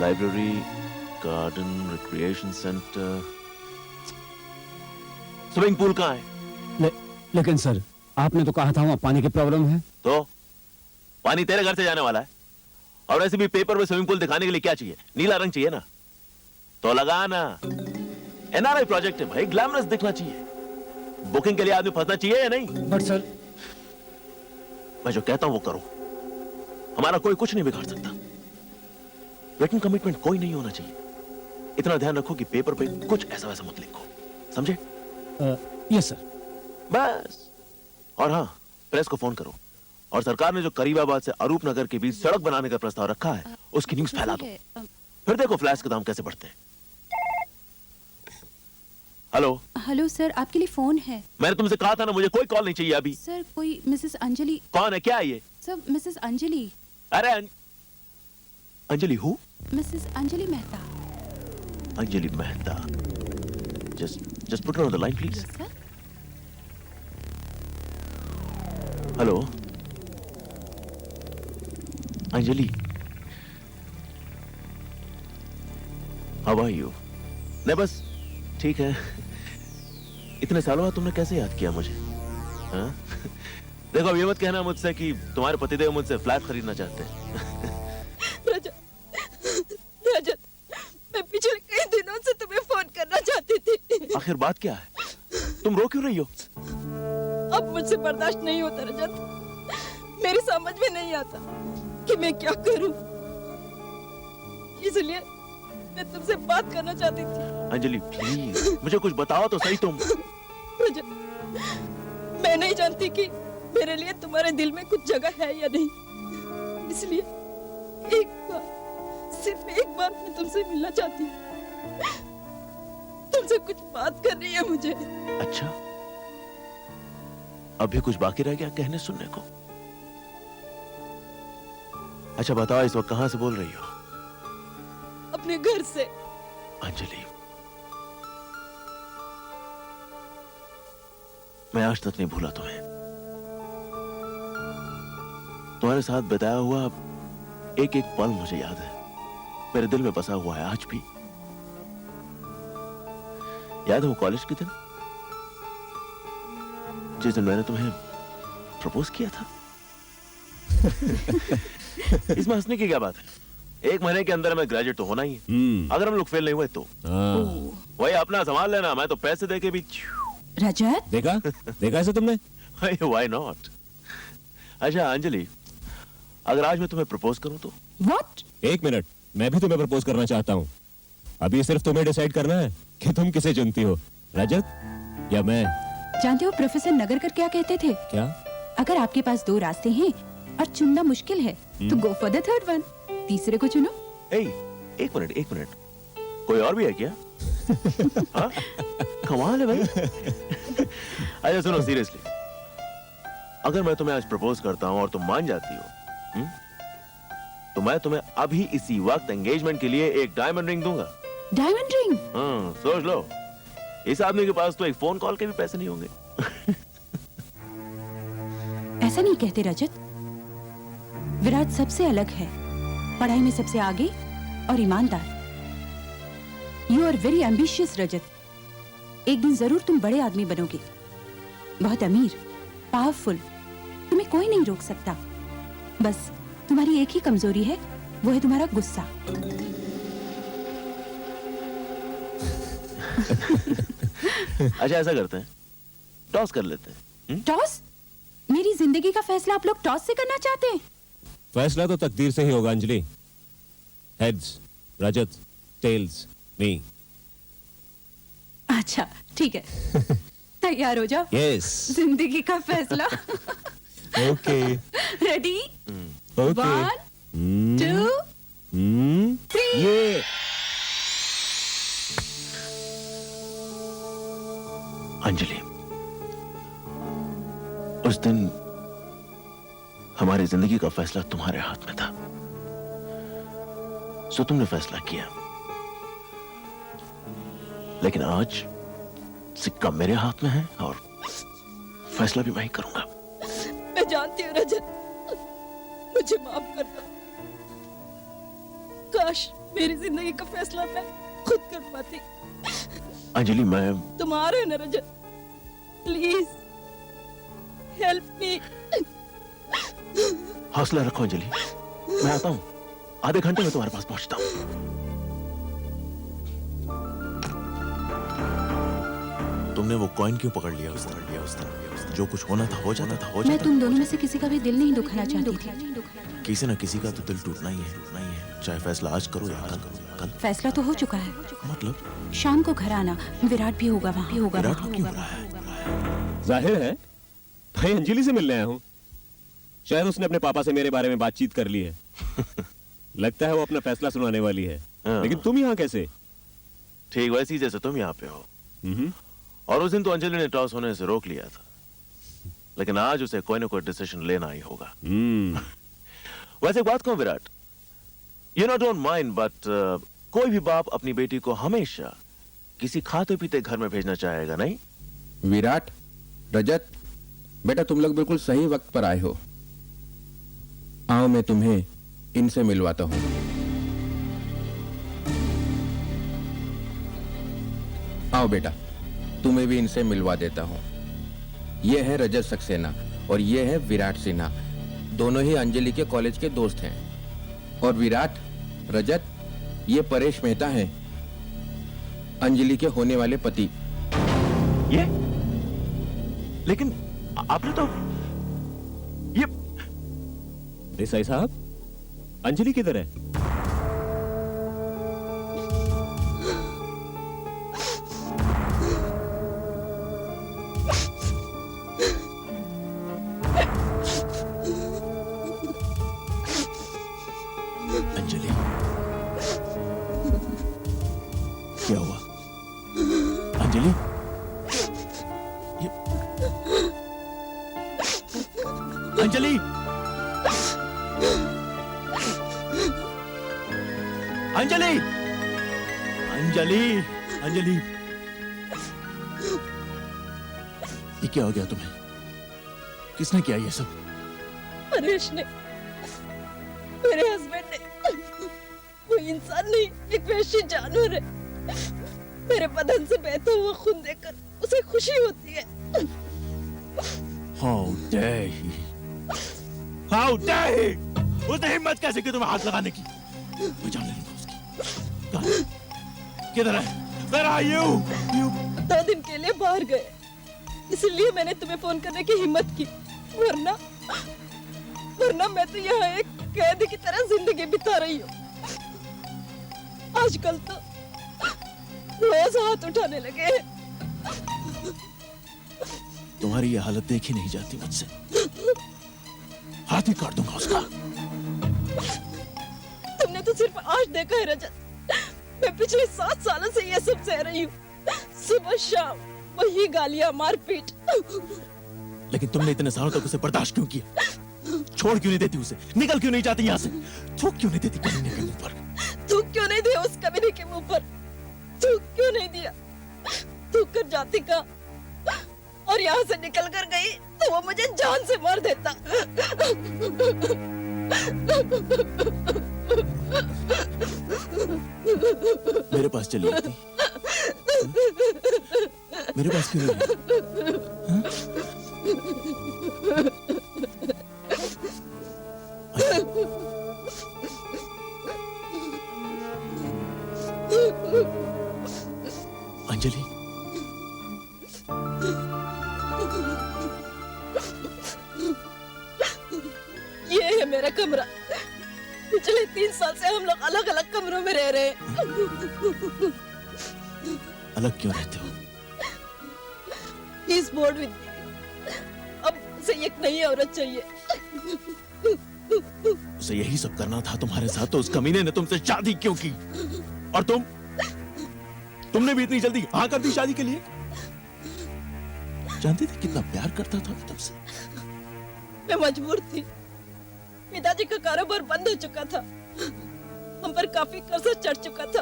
Library, garden, recreation centre, swimming pool कहाँ है? लेकिन सर, आपने तो कहा था वहाँ पानी की प्रॉब्लम है। तो पानी तेरे घर से जाने वाला है, और वैसे भी पेपर में स्विमिंग पूल दिखाने के लिए क्या चाहिए? नीला रंग चाहिए ना, तो लगाना। एनआरआई प्रोजेक्ट है भाई, ग्लैमरस दिखना चाहिए। बुकिंग के लिए आदमी फंसना चाहिए या नहीं? बट सर, मैं जो कहता हूं वो करो, हमारा कोई कुछ नहीं बिगाड़ सकता। रिटन कमिटमेंट कोई नहीं होना चाहिए। इतना ध्यान रखो कि पेपर पे कुछ ऐसा वैसा मत लिखो, समझे? Yes sir. बस। और हाँ, प्रेस को फोन करो और सरकार ने जो करीबाबाद से अरूप नगर के बीच सड़क बनाने का प्रस्ताव रखा है उसकी न्यूज़ फैला दो। फिर देखो फ्लैश के दाम कैसे बढ़ते हैं। हेलो। हेलो सर, आपके लिए फोन है। मैंने तुमसे कहा था ना, मुझे कोई कॉल नहीं चाहिए अभी। सर कोई मिसेस अंजलि। कौन है, क्या है ये? Sir Mrs Anjali. अरे Anjali who? Mrs Anjali Mehta. Anjali Mehta. Just put her on the line, please. Yes, sir. Hello Anjali, how are you? नहीं बस ठीक है। इतने सालों बाद तुमने कैसे याद किया मुझे? हाँ? देखो अब ये मत कहना मुझसे कि तुम्हारे पतिदेव मुझसे फ्लैट खरीदना चाहते हैं। रजत, मैं पिछले कई दिनों से तुम्हें फोन करना चाहती थी। आखिर बात क्या है? तुम रो क्यों रही हो? अब मुझसे बर्दाश्त नहीं होता रजत। मेरी समझ में नहीं आता कि मैं क्या करूं। इसलिए मैं तुमसे बात करना चाहती थी। अंजलि प्लीज मुझे कुछ बताओ तो सही तुम। रजत, मैं नहीं जानती कि मेरे लिए तुम्हारे दिल में कुछ जगह है या नहीं, इसलिए एक बार, सिर्फ एक बार मैं तुमसे मिलना चाहती हूँ। तुमसे कुछ बात करनी है मुझे। अच्छा, अभी कुछ बाकी रह गया कहने सुनने को? अच्छा बताओ, इस वक्त कहां से बोल रही हो? अपने घर से। अंजलि, मैं आज तक नहीं भूला तुम्हें। तुम्हारे साथ बिताया हुआ एक एक पल मुझे याद है, मेरे दिल में बसा हुआ है आज भी। याद है वो कॉलेज के दिन जिस दिन मैंने तुम्हें प्रपोज किया था? इसमें हंसने की क्या बात है? 1 महीने के अंदर मैं ग्रेजुएट तो होना ही है। अगर हम लोग फेल नहीं हुए तो वही अपना संभाल लेना, मैं तो पैसे देके भी। रजत, देखा ऐसे तुमने? Why not? अच्छा अंजलि, अगर आज मैं तुम्हें प्रपोज करूं तो? व्हाट? 1 मिनट, मैं भी तुम्हें प्रपोज करना चाहता हूँ। अभी सिर्फ तुम्हें डिसाइड करना है कि तुम किसे चुनती हो, रजत या मैं। जानते हो प्रोफेसर नगरकर क्या कहते थे? क्या? अगर आपके पास 2 रास्ते हैं और चुनना मुश्किल है तो go for the third one, तीसरे को चुनो। एक मिनट, कोई और भी है क्या? हाँ? कमाल है भाई। अच्छा सुनो सीरियसली, अगर मैं तुम्हें आज प्रपोज करता हूँ और तुम मान जाती हो, तो मैं तुम्हें अभी इसी वक्त एंगेजमेंट के लिए एक डायमंड रिंग दूंगा। Diamond ring? हाँ, सोच लो, इस आदमी के पास तो एक फोन कॉल के भी पैसे नहीं होंगे। ऐसा नहीं कहते रजत। विराट सबसे अलग है, पढ़ाई में सबसे आगे और ईमानदार। यू आर वेरी एम्बिशियस रजत। एक दिन जरूर तुम बड़े आदमी बनोगे, बहुत अमीर, पावरफुल। तुम्हें कोई नहीं रोक सकता। बस तुम्हारी एक ही कमजोरी है, वो है तुम्हारा गुस्सा। अच्छा ऐसा करते हैं, टॉस कर लेते हैं। टॉस? मेरी जिंदगी का फैसला आप लोग टॉस से करना चाहते हैं? फैसला तो तकदीर से ही होगा अंजलि। हेड्स रजत, टेल्स मी। अच्छा ठीक है, तैयार हो जाओ। यस। जिंदगी का फैसला। ओके। रेडी? ओके। 1 2 3। ये अंजलि, उस दिन हमारी जिंदगी का फैसला तुम्हारे हाथ में था, सो तुमने फैसला किया। लेकिन आज सिक्का मेरे हाथ में है और फैसला भी मैं ही करूंगा। मैं जानती हूँ रजत, मुझे माफ करना। काश मेरी जिंदगी का फैसला मैं खुद कर पाती। अंजलि मैं तुम आ रहे हो ना रजत? Please help me. हौसला रखो अंजलि, मैं आता हूं, आधे घंटे में तुम्हारे पास पहुंचता हूं। तुमने वो कॉइन क्यों पकड़ लिया उस तरह? जो कुछ होना था हो जाना था, हो मैं जाता। तुम दोनों में से किसी का भी दिल नहीं दुखाना चाहती थी। किसी न किसी का तो दिल टूटना ही है, चाहे फैसला आज करो या कल। फैसला तो हो चुका है। मतलब शाम को घर आना, विराट भी होगा वहाँ। विराट को क्यों बुलाया है? जाहिर है भाई अंजलि से मिलने आया हूँ। शायद उसने अपने पापा से मेरे बारे में बातचीत कर ली है। लगता है वो अपना फैसला सुनाने वाली है। लेकिन तुम यहाँ कैसे? ठीक वैसी जैसे तुम यहाँ पे हो। और उस दिन तो अंजलि ने टॉस होने से रोक लिया था, लेकिन आज उसे कोई ना कोई डिसीजन लेना ही होगा। वैसे एक बात कहूं Virat, you know don't mind but कोई भी बाप अपनी बेटी को हमेशा किसी खाते पीते घर में भेजना चाहेगा, नहीं? विराट, रजत, बेटा तुम लोग बिल्कुल सही वक्त पर आए हो। आओ मैं तुम्हें इनसे मिलवाता हूं। आओ बेटा, तुम्हें भी इनसे मिलवा देता हूं। ये है रजत सक्सेना और ये है विराट सिन्हा। दोनों ही अंजलि के कॉलेज के दोस्त हैं। और विराट, रजत, ये परेश मेहता हैं, अंजलि के होने वाले पति। ये? लेकिन आपने तो ये देसाई साहब, अंजलि किधर है? अंजलि, क्या हुआ? अंजलि, अंजलि, अंजलि, अंजलि, अंजलि, ये क्या हो गया तुम्हें? किसने किया ये सब? परेश ने, मेरे हस्बैंड ने। वो इंसान नहीं, एक वैश्य जानवर है। मेरे बदन से बहता हुआ खून देखकर उसे खुशी होती है। How dare he? How dare he? उसने हिम्मत कैसे की तुम्हें हाथ लगाने की? मैं जान लूंगा उसकी। कहाँ? किधर है? Where are you? 2 दिन के लिए बाहर गए, इसलिए मैंने तुम्हें फोन करने की हिम्मत की। वरना मैं तो यहाँ एक कैदी की तरह जिंदगी बिता रही हूँ। आजकल तो रोज हाथ उठाने लगे हैं। तुम्हारी ये हालत देखी नहीं जाती मुझसे। हाथ ही काट दूंगा उसका। तुमने तो सिर्फ आज देखा है रजत। मैं पिछले 7 सालों से ये सब सह रही हूँ। सुबह शाम वही गालियां, मारपीट। लेकिन तुमने इतने सालों तक उसे बर्दाश्त क्यों किया? छोड़ क्यों नहीं देती उसे? निकल क्यों नहीं जाती यहाँ से? थूक क्यों नहीं देती कमीने के मुंह पर? थूक क्यों नहीं दिया उस कमीने के मुंह पर? थूक क्यों नहीं दिया? थूक कर जाती का और यहाँ से निकल कर गई तो वो मुझे जान से मार देता। मेरे पास चली आती। मेरे पास क्यों नहीं आई? अंजलि, ये है मेरा कमरा। पिछले 3 साल से हम लोग अलग अलग कमरों में रह रहे हैं। अलग क्यों रहते हो? He's bored with me. अब उसे एक नई औरत चाहिए। उसे यही सब करना था तुम्हारे साथ, तो उस कमीने ने तुमसे शादी क्यों की? और तुमने भी इतनी जल्दी हाँ कर दी शादी के लिए? जानती थी कितना प्यार करता था तुमसे। मैं मजबूर थी। पिताजी का कारोबार बंद हो चुका था, हम पर काफी कर्जा चढ़ चुका था।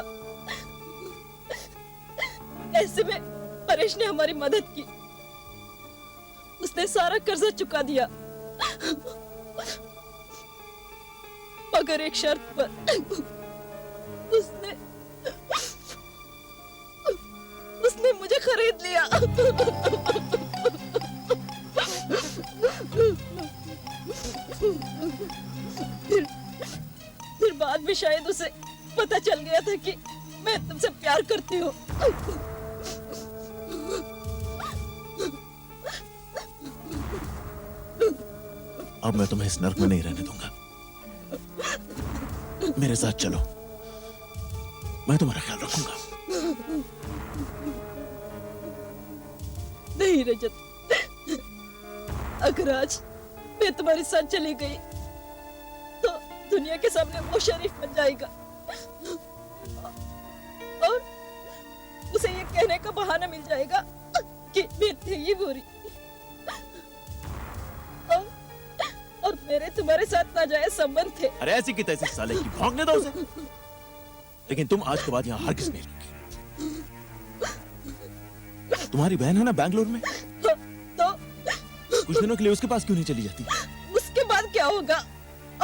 ऐसे में परेश ने हमारी मदद की। उसने सारा कर्जा चुका दिया, मगर एक शर्त पर। उसने मुझे खरीद लिया। फिर बाद में शायद उसे पता चल गया था कि मैं तुमसे प्यार करती हूँ। अब मैं तुम्हें इस नर्क में नहीं रहने दूंगा। मेरे साथ चलो, मैं तुम्हारा ख्याल रखूंगा। नहीं रजत, अगर आज मैं तुम्हारे साथ चली गई तो दुनिया के सामने वो शरीफ बन जाएगा और उसे ये कहने का बहाना मिल जाएगा कि मैं थी ही बुरी और मेरे तुम्हारे साथ नाजायज संबंध थे। अरे ऐसी की तैसी साले की, भौंकने दो उसे। लेकिन तुम आज के बाद यहाँ हरगिज़ नहीं रहोगी। तुम्हारी बहन है ना बैंगलोर में, तो कुछ दिनों के लिए उसके पास क्यों नहीं चली जाती? उसके बाद क्या होगा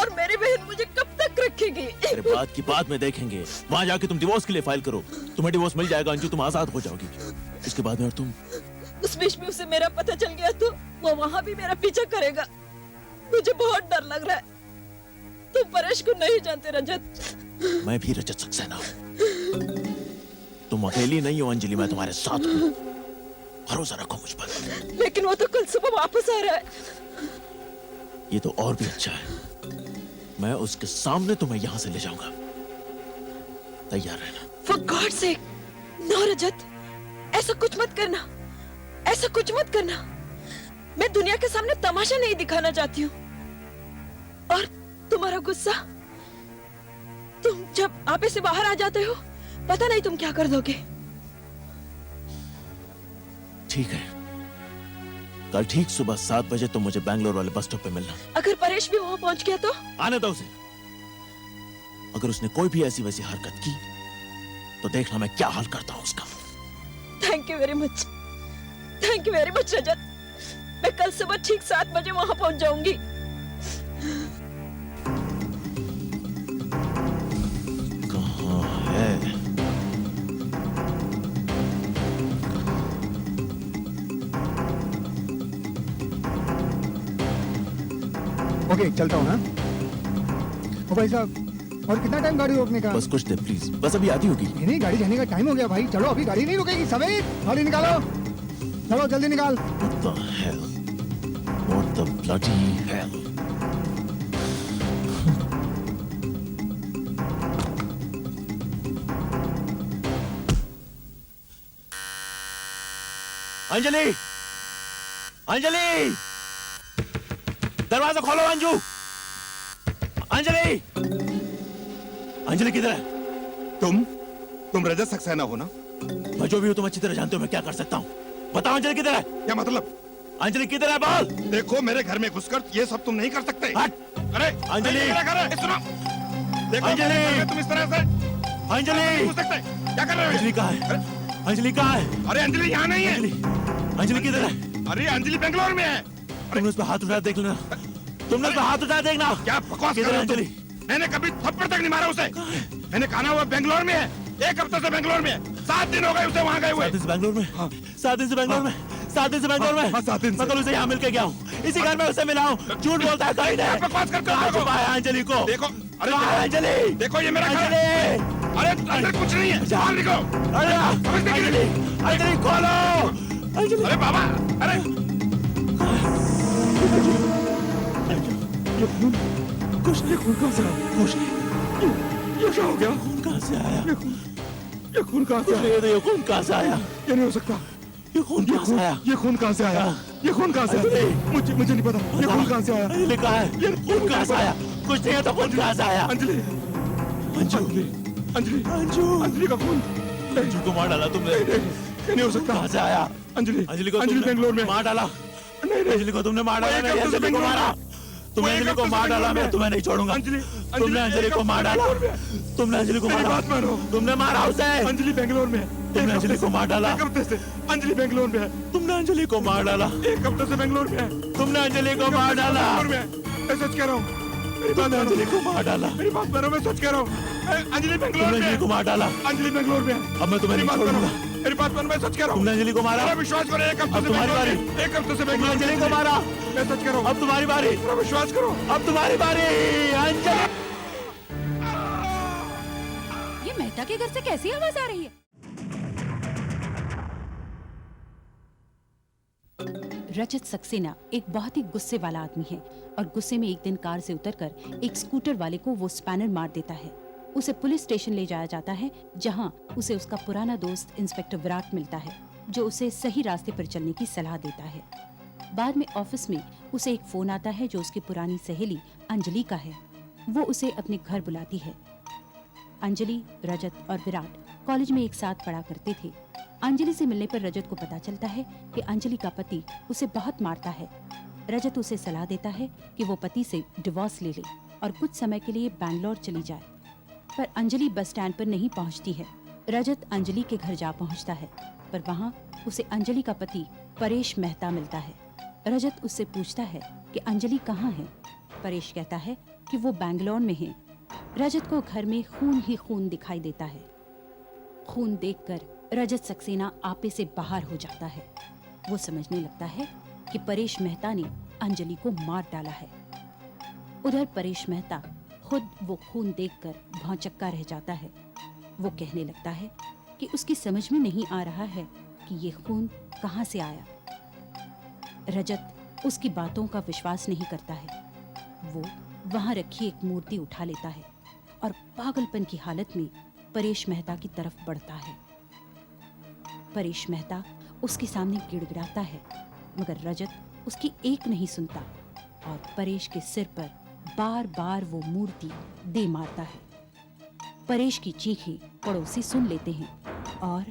और मेरी बहन मुझे कब तक रखेगी? अरे बात की बात में देखेंगे। वहाँ जाके तुम डिवोर्स के लिए फाइल करो, तुम्हें डिवोर्स मिल जाएगा अंजू, तुम आजाद हो जाओगी। इसके बाद में और तुम उस बीच में उसे मेरा पता चल गया तो वो वहाँ भी मेरा पीछा करेगा। मुझे बहुत डर लग रहा है। तुम परेश को नहीं जानते रजत। मैं भी रजत सक्सेना हूँ। तुम अकेली नहीं हो अंजलि, मैं तुम्हारे साथ हूँ। भरोसा रखो मुझ पर। लेकिन वो तो कल सुबह वापस आ रहा है। ये तो और भी अच्छा है। मैं उसके सामने तुम्हें यहाँ से ले जाऊंगा। तैयार रहना। For God's sake, no रजत, ऐसा कुछ मत करना, ऐसा कुछ मत करना। मैं दुनिया के सामने तमाशा नहीं दिखाना चाहती हूँ। और तुम्हारा गुस्सा, तुम जब आपे से बाहर आ जाते हो, पता नहीं तुम क्या कर दोगे। ठीक है, कल ठीक सुबह 7 बजे तुम मुझे बैंगलोर वाले बस स्टॉप पे मिलना। अगर परेश भी वहां पहुंच गया तो? आने दो उसे। अगर उसने कोई भी ऐसी वैसी हरकत की तो देखना मैं क्या हाल करता हूँ उसका। Thank you very much, thank you very much Rajat. मैं कल सुबह ठीक 7 बजे वहां पहुंच जाऊंगी। कहाँ है? ओके, चलता हूँ ना। ओ भाई साहब, और कितना टाइम गाड़ी रोकने का? बस कुछ देर प्लीज, बस अभी आती होगी। नहीं, गाड़ी जाने का टाइम हो गया भाई। चलो, अभी गाड़ी नहीं रुकेगी। समीर, गाड़ी निकालो। चलो जल्दी निकाल। What the hell? What the bloody hell? Anjali, Anjali, दरवाजा खोलो अंजू। अंजलि, अंजलि किधर है? तुम रजत सक्सेना हो ना? मैं जो भी हूँ तुम अच्छी तरह जानते हो मैं क्या कर सकता हूँ। बताओ अंजलि किधर है? क्या मतलब? अंजलि किधर है बोल? देखो, मेरे घर में घुसकर ये सब तुम नहीं कर सकते। हट! अरे अंजलि! मेरा घर है, सुनो। देखो, अंजलि! मेरे घर में तुम इस तरह से अंजलि! घुस सकते? क्या कर रहे हो? अंजलि कहाँ है? अंजलि कहाँ है? अरे अंजलि यहाँ नहीं है। अंजलि किधर है? अरे अंजलि बेंगलोर में है। तुमने उस पर हाथ उठा देख लेना। तुमने उस पर हाथ उठा देखना। क्या बकवास कर किधर रहे है हो तुम? अंजलि? मैंने कभी थप्पड़ तक नहीं मारा उसे। मैंने कहा वो बेंगलोर में है। 1 हफ्ते से बेंगलोर में है। 7 दिन हो गए उसे वहाँ गए हुए। 7 दिन से बेंगलोर में? 7 दिन से बेंगलोर में? 7 दिन से बेंगलोर में? 7 दिन से। मैं कल उसे यहाँ मिल के गया हूँ। इसी घर में उसे मिला हूँ। झूठ बोलता है कहीं नहीं। बकवास करते कहाँ छुपा है अंजलि को? देखो, अरे अंजलि! देखो, ये मेरा घर है। अरे अंदर कुछ नहीं है। बाहर निकलो। अरे अंजलि, अंजलि खोलो। अंजलि! अरे बाबा, अरे कुछ नहीं, खून कहाँ से आया? कुछ नहीं। ये क्या हो गया? खून कहाँ से आया? ये खून कहाँ से आया? ये खून कहाँ से आया? ये नहीं हो सकता। ये खून कहाँ से आया? ये खून कहाँ से आया? ये खून कहाँ से आया? मुझे नहीं पता। ये खून कहाँ से आया? अंजलि कहाँ है? ये खून कहाँ से आया? कुछ नहीं है तो खून कहाँ से आया? अंजलि, अंजू, अंजलि, अंजू, अंजलि का खून। अंजू को मार डाला तुमने। ये नहीं हो सकता। कहाँ से आया? अंजलि, अंजलि को अंजलि बेंगलोर में मार डाला। अंजलि को तुमने मार डाला। मैंने अंजलि को मारा। तुमने अंजलि को मार डाला। मैं तुम्हें नहीं छोड़ूंगा। तुमने अंजलि को मार डाला। तुमने अंजलि को मारा। तुमने मारा उसे। अंजलि बेंगलोर में है। तुमने अंजलि को मार डाला। 1 हफ्ते से अंजलि बेंगलोर में है। तुमने अंजलि को मार डाला। 1 हफ्ते से बेंगलोर में है। तुमने अंजलि को मार डाला। मैं सच कह रहा हूँ। तुमने अंजलि को मार डाला। मेरी बात मानो, मैं सच कह रहा हूँ। अंजलि बेंगलोर तुमने में अंजलि है। को मार डाला। अंजलि बेंगलोर में है। अब मैं तुम्हें नहीं छोड़ूंगा। मेरी बात मानो, मैं सच कह रहा हूँ। तुमने अंजलि को मारा। मेरा विश्वास करो, 1 हफ्ते अब से तुम्हारी बारी। 1 हफ्ते से तुमने अंजलि को मारा। मैं सच कह रहा हूँ। अब तुम्हारी बारी। मेरा विश्वास करो। अब तुम्हारी बारी। अंजलि! ये मेहता के घर से कैसी आवाज आ रही है? रजत सक्सेना एक बहुत ही गुस्से वाला आदमी है और गुस्से में एक दिन कार से उतरकर एक स्कूटर वाले को वो स्पैनर मार देता है। उसे पुलिस स्टेशन ले जाया जाता है, जहां उसे उसका पुराना दोस्त इंस्पेक्टर विराट मिलता है, जो उसे सही रास्ते पर चलने की सलाह देता है। बाद में ऑफिस में उसे एक फोन आता है जो उसकी पुरानी सहेली अंजलि का है। वो उसे अपने घर बुलाती है। अंजलि, रजत और विराट कॉलेज में एक साथ पढ़ा करते थे। अंजलि से मिलने पर रजत को पता चलता है कि अंजलि का पति उसे बहुत मारता है। रजत उसे सलाह देता है कि वो पति से डिवोर्स ले ले और कुछ समय के लिए बैंगलोर चली जाए, पर अंजलि बस स्टैंड पर नहीं पहुंचती है। रजत अंजलि के घर जा पहुंचता है, पर वहां उसे अंजलि का पति परेश मेहता मिलता है। रजत उससे पूछता है कि अंजलि कहाँ है। परेश कहता है कि वो बैंगलोर में है। रजत को घर में खून ही खून दिखाई देता है। खून देखकर रजत सक्सेना आपे से बाहर हो जाता है। वो समझने लगता है कि परेश मेहता ने अंजलि को मार डाला है। उधर परेश मेहता खुद वो खून देखकर भौंचक्का रह जाता है। वो कहने लगता है कि उसकी समझ में नहीं आ रहा है कि ये खून कहाँ से आया। रजत उसकी बातों का विश्वास नहीं करता है। वो वहां रखी एक मूर्ति उठा लेता है और पागलपन की हालत में परेश मेहता की तरफ बढ़ता है। परेश मेहता उसके सामने गिड़गिड़ाता है, मगर रजत उसकी एक नहीं सुनता और परेश के सिर पर बार बार वो मूर्ति दे मारता है। परेश की चीखें पड़ोसी सुन लेते हैं और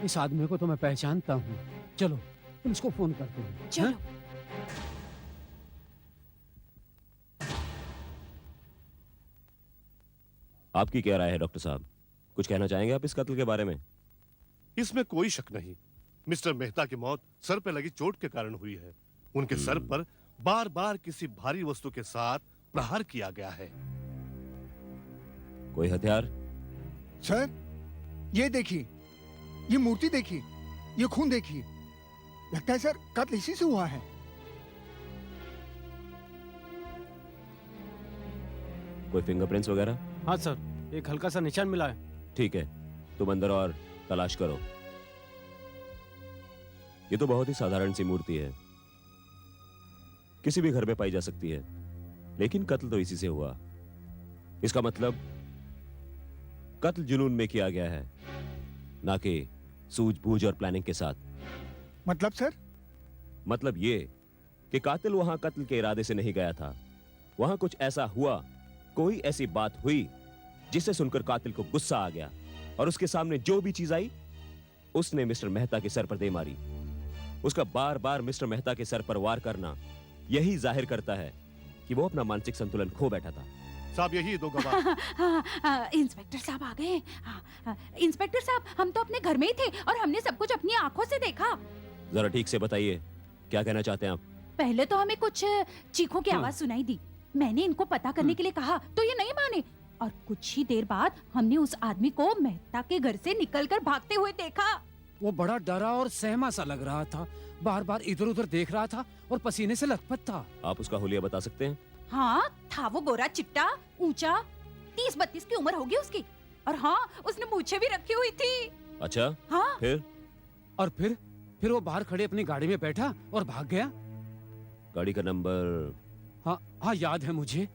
इस आदमी को तो मैं पहचानता हूँ, चलो पुलिस को फोन करते हैं। चलो। आपकी क्या राय है डॉक्टर साहब? कुछ कहना चाहेंगे आप इस कत्ल के बारे में? इसमें कोई शक नहीं, मिस्टर मेहता की मौत सर पे लगी चोट के कारण हुई है। उनके सर पर बार बार किसी भारी वस्तु के साथ प्रहार किया गया है। कोई हथियार? सर, ये देखिए, ये मूर्ति देखिए, ये खून देखिए। लगता है सर कत्ल इसी से हुआ है। कोई फिंगरप्रिंट्स वगैरह? हाँ सर, एक हल्का सा निशान मिला है। ठीक है, तुम अंदर और तलाश करो। ये तो बहुत ही साधारण सी मूर्ति है, किसी भी घर में पाई जा सकती है, लेकिन कत्ल तो इसी से हुआ। इसका मतलब कत्ल जुनून में किया गया है, ना कि सूझबूझ और प्लानिंग के साथ। मतलब सर? मतलब ये कि कातिल वहां कत्ल के इरादे से नहीं गया था। वहां कुछ ऐसा हुआ, कोई ऐसी बात हुई जिसे सुनकर कातिल को गुस्सा आ गया और उसके सामने जो भी चीज आई उसने मिस्टर मेहता के सर पर दे मारी। उसका बार बार मिस्टर मेहता के सर पर वार करना यही जाहिर करता है कि वो अपना मानसिक संतुलन खो बैठा था। साहब, यही दो गवाह। इंस्पेक्टर साहब आ गए। इंस्पेक्टर साहब, हम तो अपने घर में ही थे और हमने सब कुछ अपनी आंखों से देखा। जरा ठीक से बताइए, क्या कहना चाहते हैं आप? पहले तो हमें कुछ चीखों की आवाज सुनाई दी। मैंने इनको पता करने के लिए कहा तो ये नहीं माने, और कुछ ही देर बाद हमने उस आदमी को मेहता के घर से निकलकर भागते हुए देखा। वो बड़ा डरा और सहमा सा लग रहा था, बार बार इधर उधर देख रहा था और पसीने से लथपथ था। आप उसका हुलिया बता सकते हैं? हाँ, था वो गोरा चिट्टा, ऊंचा, 30-32 की उम्र होगी उसकी, और हाँ, उसने मूछें भी रखी हुई थी। अच्छा, हाँ। फिर? और फिर वो बाहर खड़े अपनी गाड़ी में बैठा और भाग गया। गाड़ी का नंबर? हाँ याद है मुझे,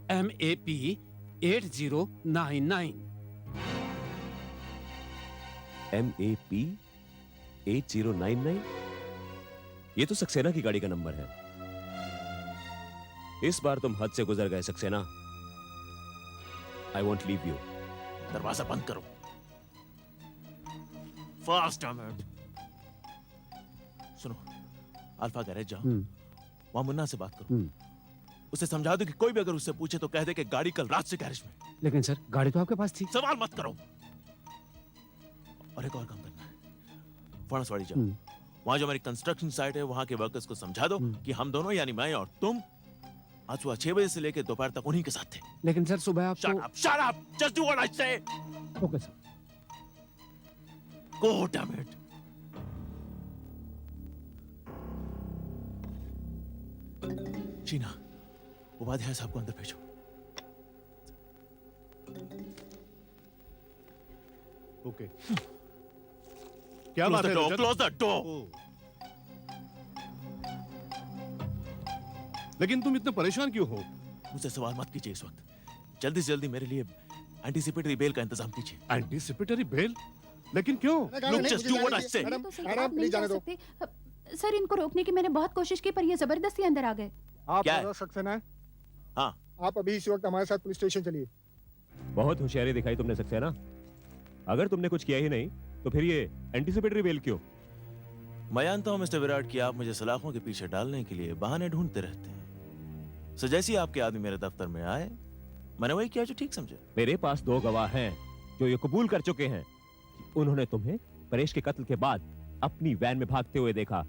MAP 8099। MAP 8099? ये तो सक्सेना की गाड़ी का नंबर है। इस बार तुम हद से गुजर गए Saxena. I won't leave you. दरवाजा बंद करो। फास्ट अहमद। सुनो, अल्फा गैरेज जाओ, वहां मुन्ना से बात करो। उसे समझा दो कि कोई भी अगर उससे पूछे तो कह दे कि गाड़ी कल रात से गैरेज में। लेकिन सर, गाड़ी तो आपके पास थी। सवाल मत करो। और एक और काम करना है, फणसवाड़ी जाओ, वहां जो हमारी कंस्ट्रक्शन साइट है वहां के वर्कर्स को समझा दो कि हम दोनों यानी मैं और तुम आज सुबह 6 बजे से लेकर दोपहर तक उन्हीं के साथ थे। लेकिन सर सुबह आप Shut up! Just do what I say! Okay sir. Go, damn it! Sheena, Upadhyay साहब को अंदर भेजो। ओके। क्या बात है रजत? Close the door. लेकिन तुम इतने परेशान क्यों हो? मुझसे सवाल मत कीजिए इस वक्त। जल्दी से जल्दी मेरे लिए एंटीसिपेटरी बेल का इंतजाम कीजिए। Anticipatory bail? लेकिन क्यों? Look, just do what I say. Madam please जाने दो। सर इनको रोकने की मैंने बहुत कोशिश की पर ये जबरदस्ती अंदर आ गए। आप क्या है? रजत सक्सेना है? हाँ। आप अभी इस वक्त हमारे साथ पुलिस स्टेशन चलिए। बहुत होशियारी दिखाई तुमने सक्सेना। अगर तुमने कुछ किया ही नहीं तो फिर ये एंटीसिपेटरी बेल क्यों? मैं जानता हूं मिस्टर विराट कि आप मुझे सलाखों के पीछे डालने के लिए बहाने ढूंढते रहते हैं। सो जैसे ही आपके आदमी मेरे दफ्तर में आए, मैंने वही किया जो ठीक समझे। मेरे पास 2 गवाह हैं जो ये कबूल कर चुके हैं कि उन्होंने तुम्हें परेश के कत्ल के बाद अपनी वैन में भागते हुए देखा,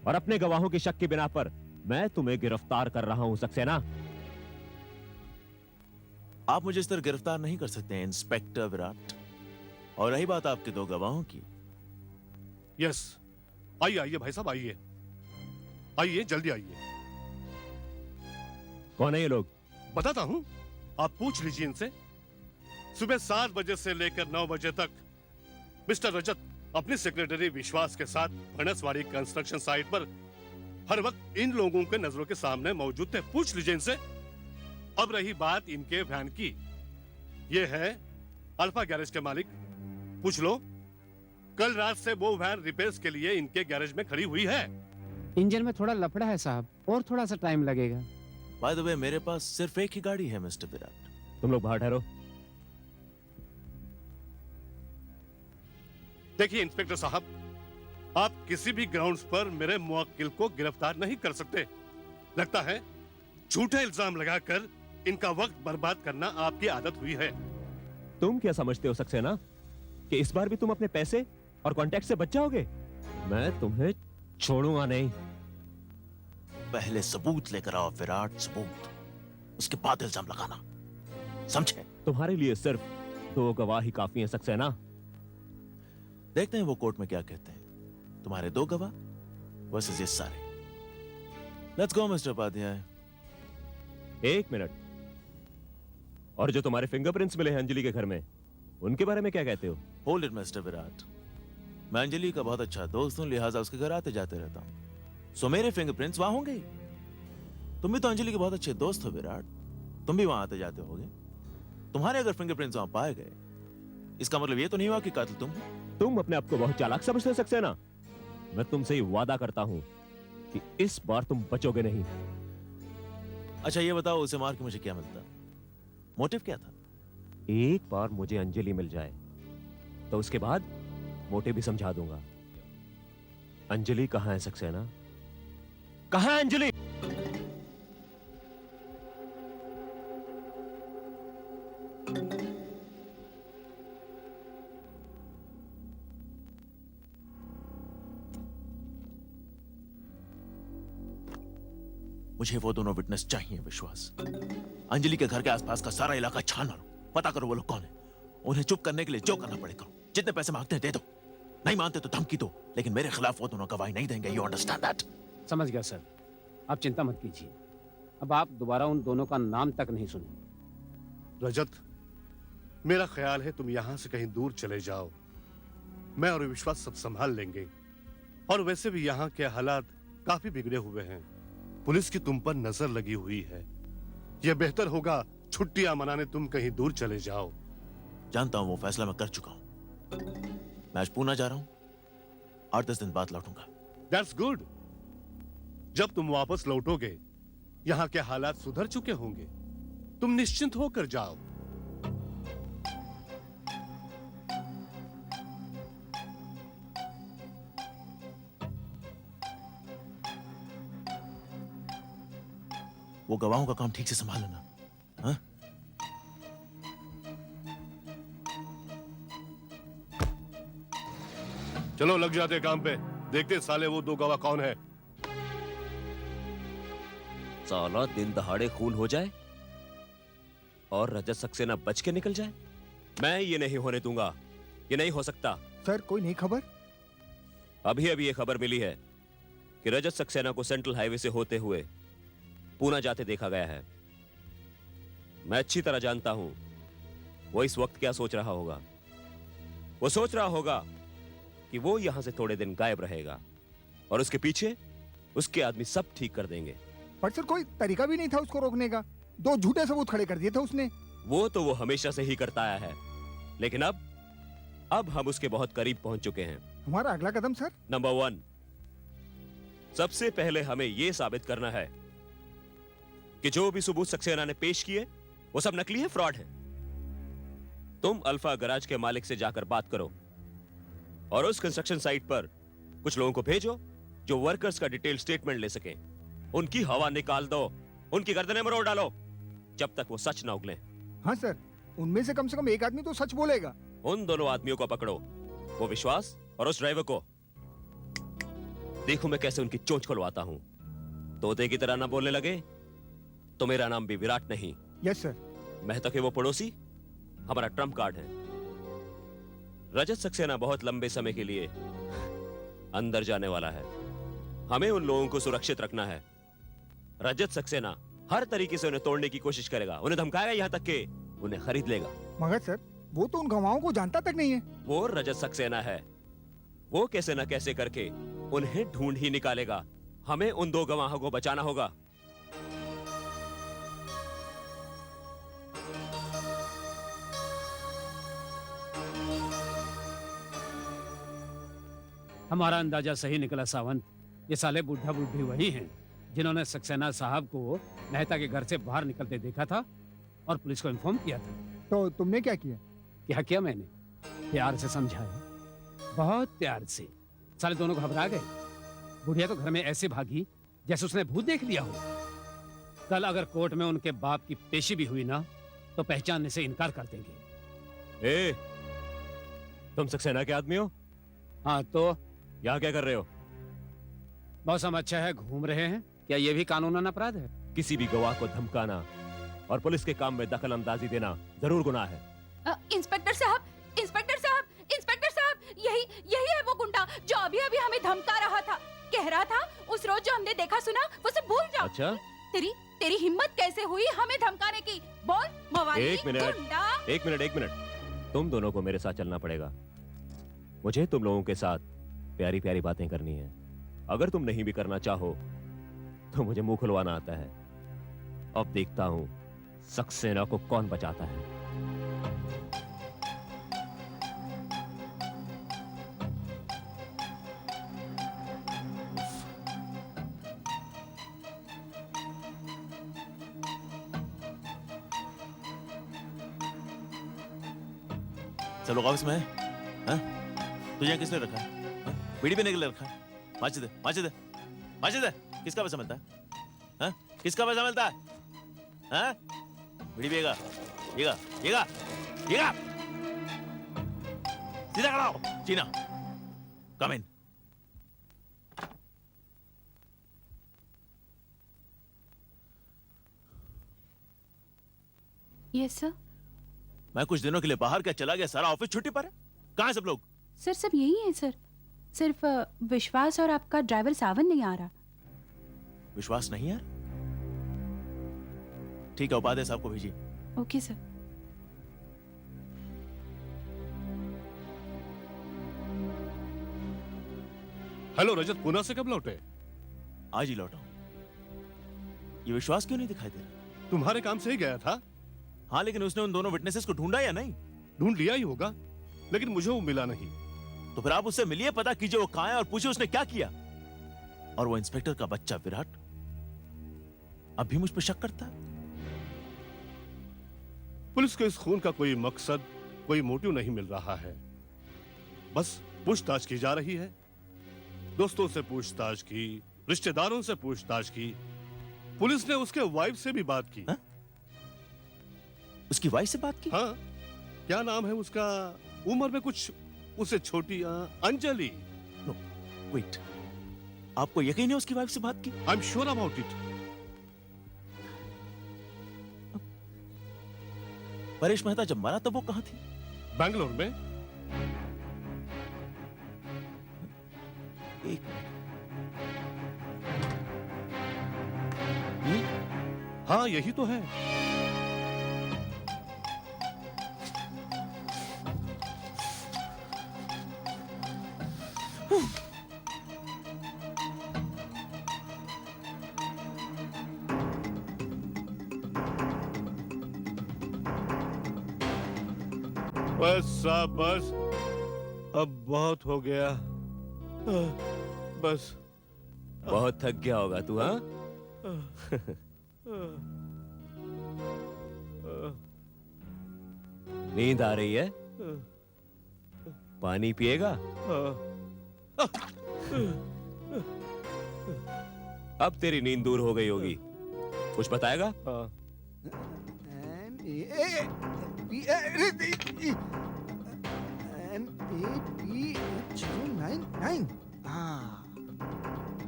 और अपने गवाहों की शक की बिना पर मैं तुम्हें गिरफ्तार कर रहा हूं सक्सेना। आप मुझे इस तरह गिरफ्तार नहीं कर सकते इंस्पेक्टर विराट। और रही बात आपके 2 गवाहों की। यस, आइए आइए भाई साहब, आइए आइए, जल्दी आइए। कौन है ये लोग? बताता हूं, आप पूछ लीजिए इनसे। सुबह 7 बजे से लेकर 9 बजे तक मिस्टर रजत अपने सेक्रेटरी विश्वास के साथ फणसवाड़ी कंस्ट्रक्शन साइट पर हर वक्त इन लोगों के नजरों के सामने मौजूद थे। पूछ लीजिए इनसे। अब रही बात इनके वैन की, ये है अल्फा गैरेज के मालिक, पूछ लो। कल रात से वो वैन रिपेयर्स के लिए इनके गैरेज में खड़ी हुई है। इंजन में थोड़ा लफड़ा है साहब, और थोड़ा सा टाइम लगेगा। बाय द वे, मेरे पास सिर्फ एक ही गाड़ी है मिस्टर विराट। तुम लोग बाहर ठहरो। देखिए इंस्पेक्टर साहब, आप किसी भी ग्राउंड्स पर मेरे मुवक्किल को गिरफ्तार नहीं कर सकते। लगता है झूठे इल्जाम लगाकर इनका वक्त बर्बाद करना आपकी आदत हुई है। तुम क्या समझते हो सक्सेना कि इस बार भी तुम अपने पैसे और कॉन्टैक्ट से बच जाओगे? मैं तुम्हें छोड़ूंगा नहीं। पहले सबूत लेकर आओ विराट, सबूत, उसके बाद इल्जाम लगाना, समझे? तुम्हारे लिए सिर्फ 2 गवाह ही काफी हैं सक्सेना। देखते हैं वो कोर्ट में क्या कहते हैं। तुम्हारे 2 गवाह वर्सेस ये सारे। Let's go mister Upadhyay. 1 minute. और जो तुम्हारे फिंगरप्रिंट्स मिले हैं अंजलि के घर में, उनके बारे में क्या कहते हो? Hold it mister Virat. मैं अंजलि का बहुत अच्छा दोस्त हूं, लिहाजा उसके घर आते जाते रहता हूं। सो मेरे फिंगरप्रिंट्स वहां होंगे। तुम भी तो अंजलि के बहुत अच्छे दोस्त हो विराट, तुम भी वहां आते जाते होगे। तुम्हारे अगर फिंगरप्रिंट्स वहां पाए गए, इसका मतलब ये तो नहीं हुआ कि कातिल तुम हो। तुम अपने आप को बहुत चालाक समझते हो सक्सेना। मैं तुमसे ही वादा करता हूं कि इस बार तुम बचोगे नहीं। अच्छा ये बताओ, उसे मार के मुझे क्या मिलता? मोटिव क्या था? एक बार मुझे अंजलि मिल जाए तो उसके बाद मोटिव भी समझा दूंगा। अंजलि कहां है सक्सेना? कहां है अंजलि? मुझे वो दोनों विटनेस चाहिए विश्वास। अंजलि के घर के आसपास का सारा इलाका छान मारो, पता करो वो लोग कौन है। उन्हें चुप करने के लिए जो करना पड़े करो। जितने पैसे मांगते हैं दे दो, नहीं मानते तो धमकी दो, लेकिन मेरे खिलाफ वो दोनों गवाही नहीं देंगे। You understand that? समझ गया सर, आप चिंता मत कीजिए। अब आप दोबारा उन दोनों का नाम तक नहीं सुनिए। रजत, मेरा ख्याल है तुम यहां से कहीं दूर चले जाओ। मैं और विश्वास सब संभाल लेंगे। और वैसे भी यहाँ के हालात काफी बिगड़े हुए हैं। पुलिस की तुम पर नजर लगी हुई है। यह बेहतर होगा छुट्टियां मनाने तुम कहीं दूर चले जाओ। जानता हूं वो फैसला मैं कर चुका हूं। मैं आज पूना जा रहा हूं, 8-10 दिन बाद लौटूंगा। That's good. जब तुम वापस लौटोगे यहाँ के हालात सुधर चुके होंगे। तुम निश्चिंत होकर जाओ। वो गवाहों का काम ठीक से संभाल लेना। हाँ? चलो लग जाते काम पे। देखते साले वो 2 गवाह कौन है। साला दिन दहाड़े खून हो जाए और रजत सक्सेना बच के निकल जाए। मैं ये नहीं होने दूंगा। ये नहीं हो सकता। सर कोई नई खबर? अभी अभी ये खबर मिली है कि रजत सक्सेना को सेंट्रल हाईवे से होते हुए पूना जाते देखा गया है। मैं अच्छी तरह जानता हूं वो इस वक्त क्या सोच रहा होगा। वो सोच रहा होगा कि वो यहां से थोड़े दिन गायब रहेगा और उसके पीछे उसके आदमी सब ठीक कर देंगे। पर सर कोई तरीका भी नहीं था उसको रोकने का, 2 झूठे सबूत खड़े कर दिए थे उसने। वो तो वो हमेशा से ही करता आया है, लेकिन अब हम उसके बहुत करीब पहुंच चुके हैं। हमारा अगला कदम सर? नंबर 1, सबसे पहले हमें यह साबित करना है कि जो भी सबूत सक्सेना ने पेश किए वो सब नकली है, फ्रॉड है। तुम अल्फा गराज के मालिक से जाकर बात करो और उस कंस्ट्रक्शन साइट पर कुछ लोगों को भेजो जो वर्कर्स का डिटेल स्टेटमेंट ले सकें। उनकी हवा निकाल दो, उनकी गर्दनें मरोड़ डालो जब तक वो सच ना उगले। हाँ सर, उनमें से कम एक आदमी तो सच बोलेगा। उन दोनों आदमियों को पकड़ो, वो विश्वास और उस ड्राइवर को। देखो मैं कैसे उनकी चोंच खुलवाता हूं। तोते की तरह ना बोलने लगे तो मेरा नाम भी विराट नहीं। Yes sir. मेहता के वो पड़ोसी हमारा ट्रम्प कार्ड है। रजत सक्सेना बहुत लंबे समय के लिए अंदर जाने वाला है। हमें उन लोगों को सुरक्षित रखना है। रजत सक्सेना हर तरीके से उन्हें तोड़ने की कोशिश करेगा, उन्हें धमकाएगा, यहां तक कि उन्हें खरीद लेगा। मगर सर वो तो उन गवाहों को जानता तक नहीं है। वो रजत सक्सेना है, वो कैसे न कैसे करके उन्हें ढूंढ ही निकालेगा। हमें उन 2 गवाहों को बचाना होगा। हमारा अंदाजा सही निकला सावंत। ये साले बुढ़ा बुढ़ी वही हैं जिन्होंने सक्सेना साहब को मेहता के घर से बाहर निकलते देखा था और पुलिस को इन्फॉर्म किया था। तो तुमने क्या किया? क्या किया मैंने? प्यार से समझाया, बहुत प्यार से। साले दोनों घबरा गए। बुढ़िया तो घर में ऐसे भागी जैसे उसने भूत देख लिया हो। कल अगर कोर्ट में उनके बाप की पेशी भी हुई ना तो पहचानने से इनकार कर देंगे। ए, तुम सक्सेना के आदमी हो? हाँ तो यहाँ क्या कर रहे हो? मौसम अच्छा है, घूम रहे हैं। क्या ये भी कानूनन अपराध है? किसी भी गवाह को धमकाना और पुलिस के काम में दखल अंदाजी देना जरूर गुनाह है। इंस्पेक्टर साहब, इंस्पेक्टर साहब, इंस्पेक्टर साहब, यही है वो गुंडा जो अभी अभी हमें धमका रहा था। कह रहा था उस रोज जो हमने देखा सुना वो सब भूल जाओ। अच्छा? तेरी हिम्मत कैसे हुई हमें धमकाने की? बोल मवाली, गुंडा। एक मिनट, तुम दोनों को मेरे साथ चलना पड़ेगा। मुझे तुम लोगों के साथ प्यारी प्यारी बातें करनी है। अगर तुम नहीं भी करना चाहो तो मुझे मुंह खुलवाना आता है। अब देखता हूं सक्सेना को कौन बचाता है। सब लोग ऑफिस में है? हाँ? तुझे यहाँ किसने रखा है? हाँ? बीड़ी पीने के लिए रखा है? माची दे, माची दे, माची दे। किसका पैसा मिलता है? हाँ? किसका पैसा मिलता है? हाँ? बीड़ी पिएगा, पिएगा, पिएगा, पिएगा। सीधा खड़ा हो, Cheena. Come in. Yes sir. मैं कुछ दिनों के लिए बाहर क्या चला गया, सारा ऑफिस छुट्टी पर है। कहाँ है सब लोग? सर सब यही है सर। सिर्फ विश्वास और आपका ड्राइवर सावन नहीं आ रहा। विश्वास नहीं यार? ठीक है, उपाध्याय साहब को भेजिए। Okay sir. हेलो रजत, पूना से कब लौटे? आज ही लौटा हूं। ये विश्वास क्यों नहीं दिखाई दे रहा? तुम्हारे काम से ही गया था। हाँ, लेकिन उसने उन दोनों विटनेसेस को ढूंढा या नहीं? ढूंढ लिया ही होगा, लेकिन मुझे वो मिला नहीं। तो फिर आप उससे मिलिए, पता कीजिए वो कहां है और पूछिए उसने क्या किया। और वो इंस्पेक्टर का बच्चा विराट अब भी मुझ पर शक करता है। पुलिस को इस खून का कोई मकसद, कोई मोटिव नहीं मिल रहा है। बस पूछताछ की जा रही है। दोस्तों से पूछताछ की, रिश्तेदारों से पूछताछ की, पुलिस ने उसके वाइफ से भी बात की। हा? उसकी वाइफ से बात की? हाँ। क्या नाम है उसका? उम्र में कुछ उससे छोटी, अंजलि। No, wait. आपको यकीन है उसकी वाइफ से बात की? I am sure about it. Paresh Mehta जब मरा तब वो कहां थी? बैंगलोर में। एक हाँ, यही तो है। बस साहब बस, अब बहुत हो गया। बस। बहुत थक गया होगा तू, हाँ? नींद आ रही है? पानी पिएगा? अब तेरी नींद दूर हो गई होगी। कुछ बताएगा?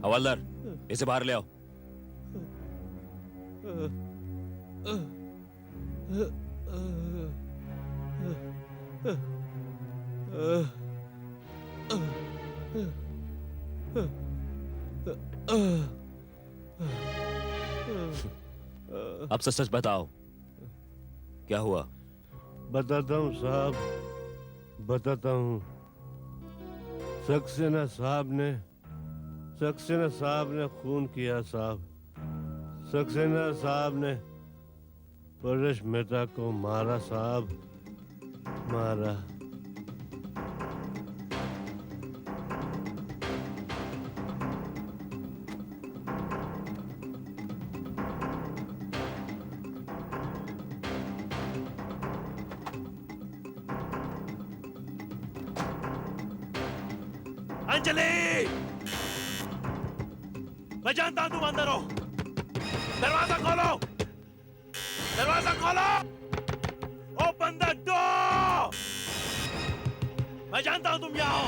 हवलदार, इसे बाहर ले आओ। अब सच बताओ, क्या हुआ? बताता हूँ साहब, बताता हूँ। सक्सेना साहब ने खून किया साहब। सक्सेना साहब ने परेश मेहता को मारा साहब, मारा। अंजलि, मैं जानता हूं तुम अंदर हो। दरवाजा खोलो, दरवाजा खोलो। Open the door. मैं जानता हूं तुम यहाँ हो।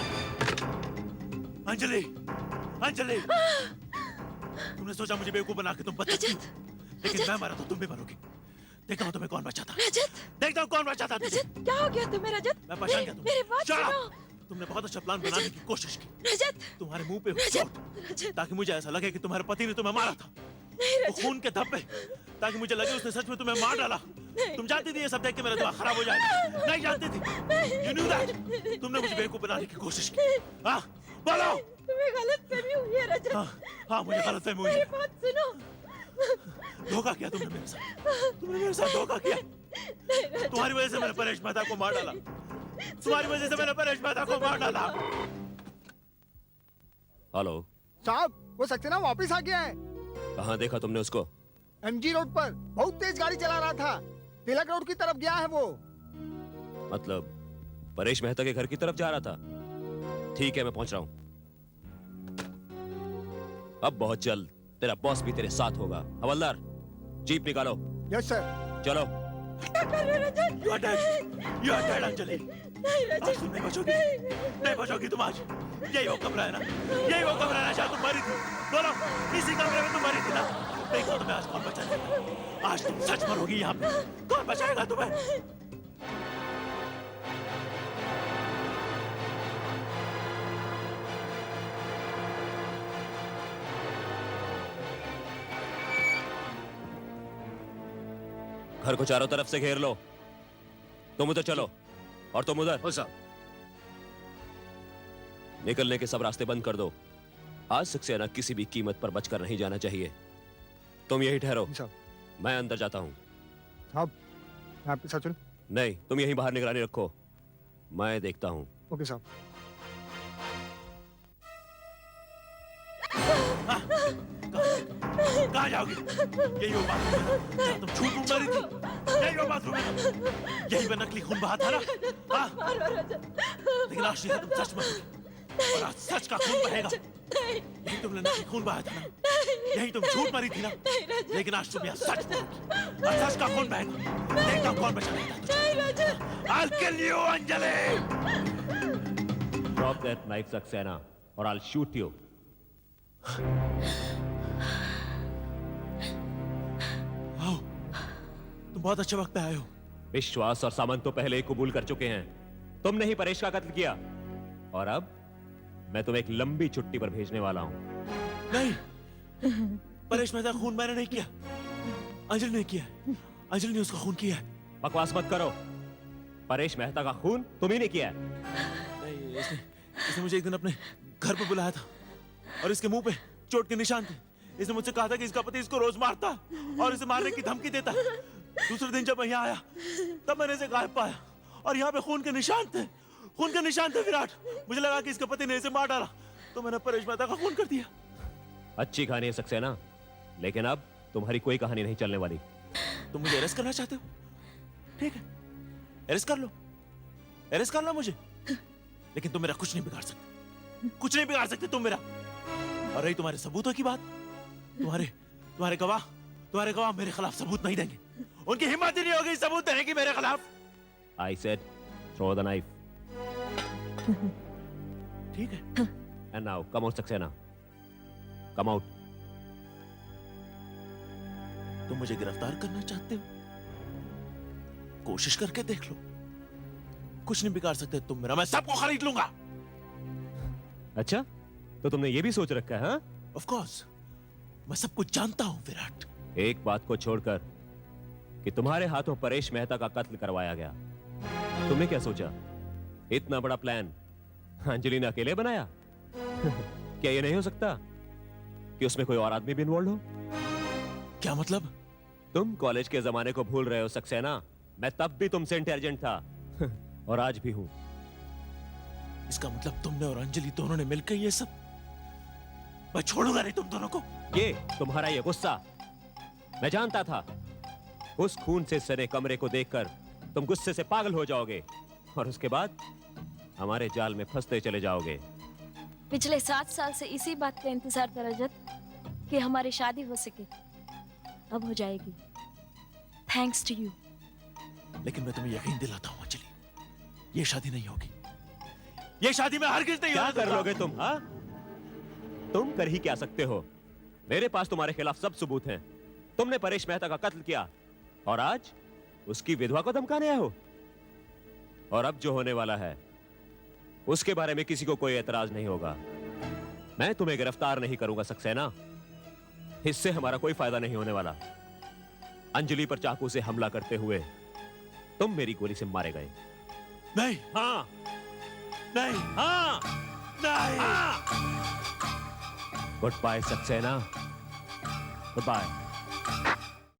अंजलि, अंजलि, तुमने सोचा मुझे बेवकूफ बना के तुम बच सकती हो, लेकिन मैं मरा तो तुम भी मरोगी। देखता हूं तुम्हें कौन बचाता। रजत, देखता हूं कौन बचाता। रजत, क्या हो गया तुम्हें रजत? मैं पहचान गया तुम्हें। मेरी बात सुनो। तुमने बहुत अच्छा प्लान बनाने की कोशिश की। रजत, तुम्हारे मुंह पे चोट, ताकि मुझे ऐसा लगे कि तुम्हारे पति ने तुम्हें मारा था। वो खून के धब्बे, ताकि मुझे लगे उसने सच में तुम्हें मार डाला। तुम जानती थी ये सब देख के मेरा दिमाग खराब हो जाएगा। नहीं जानती थी। You knew that। तुमने मुझे बेवकूफ बनाने की कोशिश की। हाँ, बोलो। तुम्हें गलतफहमी हुई है रजत। हाँ, मुझे गलतफहमी हुई है। मेरी बात सुनो। धोखा किया तुमने मेरे साथ। तुमने मेरे साथ धोखा किया। तुम्हारी वजह से मैंने परेश मेहता को मार डाला। तुम्हारी वजह से मैंने परेश मेहता को मार डाला। हेलो साहब, वो सक्सेना वापस आ गया है। कहाँ देखा तुमने उसको? एमजी रोड पर बहुत तेज गाड़ी चला रहा था। तिलक रोड की तरफ गया है वो। मतलब परेश मेहता के घर की तरफ जा रहा था? ठीक है, मैं पहुंच रहा हूं। अब बहुत जल्द तेरा बॉस भी तेरे साथ होगा। हवलदार, जीप निकालो। Yes sir. चलो। You are dead. You are dead, Anjali. आज तुम नहीं बचोगी। नहीं बचोगी तुम आज। यही वो कमरा है ना? यही वो कमरा है ना जहाँ तुम मरी थी? बोलो, इसी कमरे में तुम मरी थी ना? देखो तुम्हें आज कौन बचाएगा। आज तुम सच मरोगी यहाँ पे। कौन बचाएगा तुम्हें? घर को चारों तरफ से घेर लो। तुम उधर चलो और तुम उधर। हो साहब। निकलने के सब रास्ते बंद कर दो। आज सक्सेना किसी भी कीमत पर बचकर नहीं जाना चाहिए। तुम यही ठहरो, मैं अंदर जाता हूँ। साहब, आपके साथ चल। नहीं, तुम यहीं बाहर निगरानी रखो, मैं देखता हूँ। ओके साहब। कहाँ जाओगी? यही वो बाथरूम है जहाँ तुम झूठ मूठ मारी थी। यही वो बाथरूम है ना? यही पे नकली खून बहा था ना? हाँ? लेकिन आज तुम सच मरोगी और आज सच का खून बहेगा। यही तुमने नकली खून बहाया था ना? यही तुम झूठ मारी थी ना? लेकिन आज तुम यहाँ सच मरोगी और सच का खून बहेगा। देखता हूँ कौन बचाएगा तुझे। I'll kill you, Anjali. Drop that knife, Saxena, or I'll shoot you. तुम बहुत अच्छे वक्त पे आए हो। विश्वास और सामंत तो पहले ही कबूल कर चुके हैं। तुमने ही परेश का कत्ल किया और अब मैं तुम्हें एक लंबी छुट्टी पर भेजने वाला हूं। नहीं, परेश मेहता खून मैंने नहीं किया, अंजलि ने किया। अंजलि ने उसका खून किया है। बकवास मत करो। परेश मेहता का खून तुम ही ने किया है। नहीं, इसने मुझे एक दिन अपने घर पर बुलाया था और इसके मुंह पे चोट के निशान थे। इसने मुझसे कहा था कि इसका पति इसको रोज मारता और इसे मारने की धमकी देता। दूसरे दिन जब मैं यहाँ आया तब मैंने इसे गायब पाया और यहाँ पे खून के निशान थे, खून के निशान थे विराट। मुझे लगा कि इसके पति ने इसे मार डाला, तो मैंने परेश मेहता का खून कर दिया। अच्छी कहानी है सक्सेना, लेकिन अब तुम्हारी कोई कहानी नहीं चलने वाली। तुम मुझे अरेस्ट करना चाहते हो? ठीक है, अरेस्ट कर लो, अरेस्ट कर लो मुझे, लेकिन तुम मेरा कुछ नहीं बिगाड़ सकते, कुछ नहीं बिगाड़ सकते तुम मेरा। और रही तुम्हारे सबूतों की बात, तुम्हारे गवाह मेरे खिलाफ सबूत नहीं देंगे, उनकी हिम्मत ही नहीं होगी सबूत देने की मेरे खिलाफ। I said, throw the knife. ठीक है। And now, come out, Saxena, come out. तुम मुझे गिरफ्तार करना चाहते हो? कोशिश करके देख लो, कुछ नहीं बिगाड़ सकते तुम मेरा, मैं सबको खरीद लूंगा। अच्छा, तो तुमने ये भी सोच रखा है? हाँ? Of course, मैं सब कुछ जानता हूं विराट। एक बात को छोड़कर कि तुम्हारे हाथों परेश मेहता का कत्ल करवाया गया, तुमने क्या सोचा? इतना बड़ा प्लान अंजलि ने अकेले बनाया? क्या ये नहीं हो सकता कि उसमें कोई और आदमी भी इन्वॉल्व हो? क्या मतलब? तुम कॉलेज के जमाने को भूल रहे हो सक्सेना। मैं तब भी तुमसे इंटेलिजेंट था और आज भी हूं। इसका मतलब तुमने और अंजलि दोनों ने मिलकर ये सब? मैं छोड़ूंगा नहीं तुम दोनों को। ये तुम्हारा ये गुस्सा, मैं जानता था उस खून से सने कमरे को देखकर तुम गुस्से से पागल हो जाओगे और उसके बाद हमारे जाल में फंसते चले जाओगे। पिछले 7 साल से इसी बात का इंतजार था रजत, कि हमारी शादी हो सके। अब हो जाएगी, थैंक्स टू यू। लेकिन मैं तुम्हें यकीन दिलाता हूं अंजलि, ये शादी नहीं होगी, ये शादी में हरगिज नहीं क्या होगी। कर लोगे तुम? हाँ, तुम कर ही क्या सकते हो? मेरे पास तुम्हारे खिलाफ सब सबूत हैं। तुमने परेश मेहता का कत्ल किया और आज उसकी विधवा को धमकाने आए हो। और अब जो होने वाला है उसके बारे में किसी को कोई एतराज नहीं होगा। मैं तुम्हें गिरफ्तार नहीं करूंगा सक्सेना, इससे हमारा कोई फायदा नहीं होने वाला। अंजलि पर चाकू से हमला करते हुए तुम मेरी गोली से मारे गए। नहीं, हाँ, नहीं, हाँ, नहीं। Goodbye Saxena, good bye.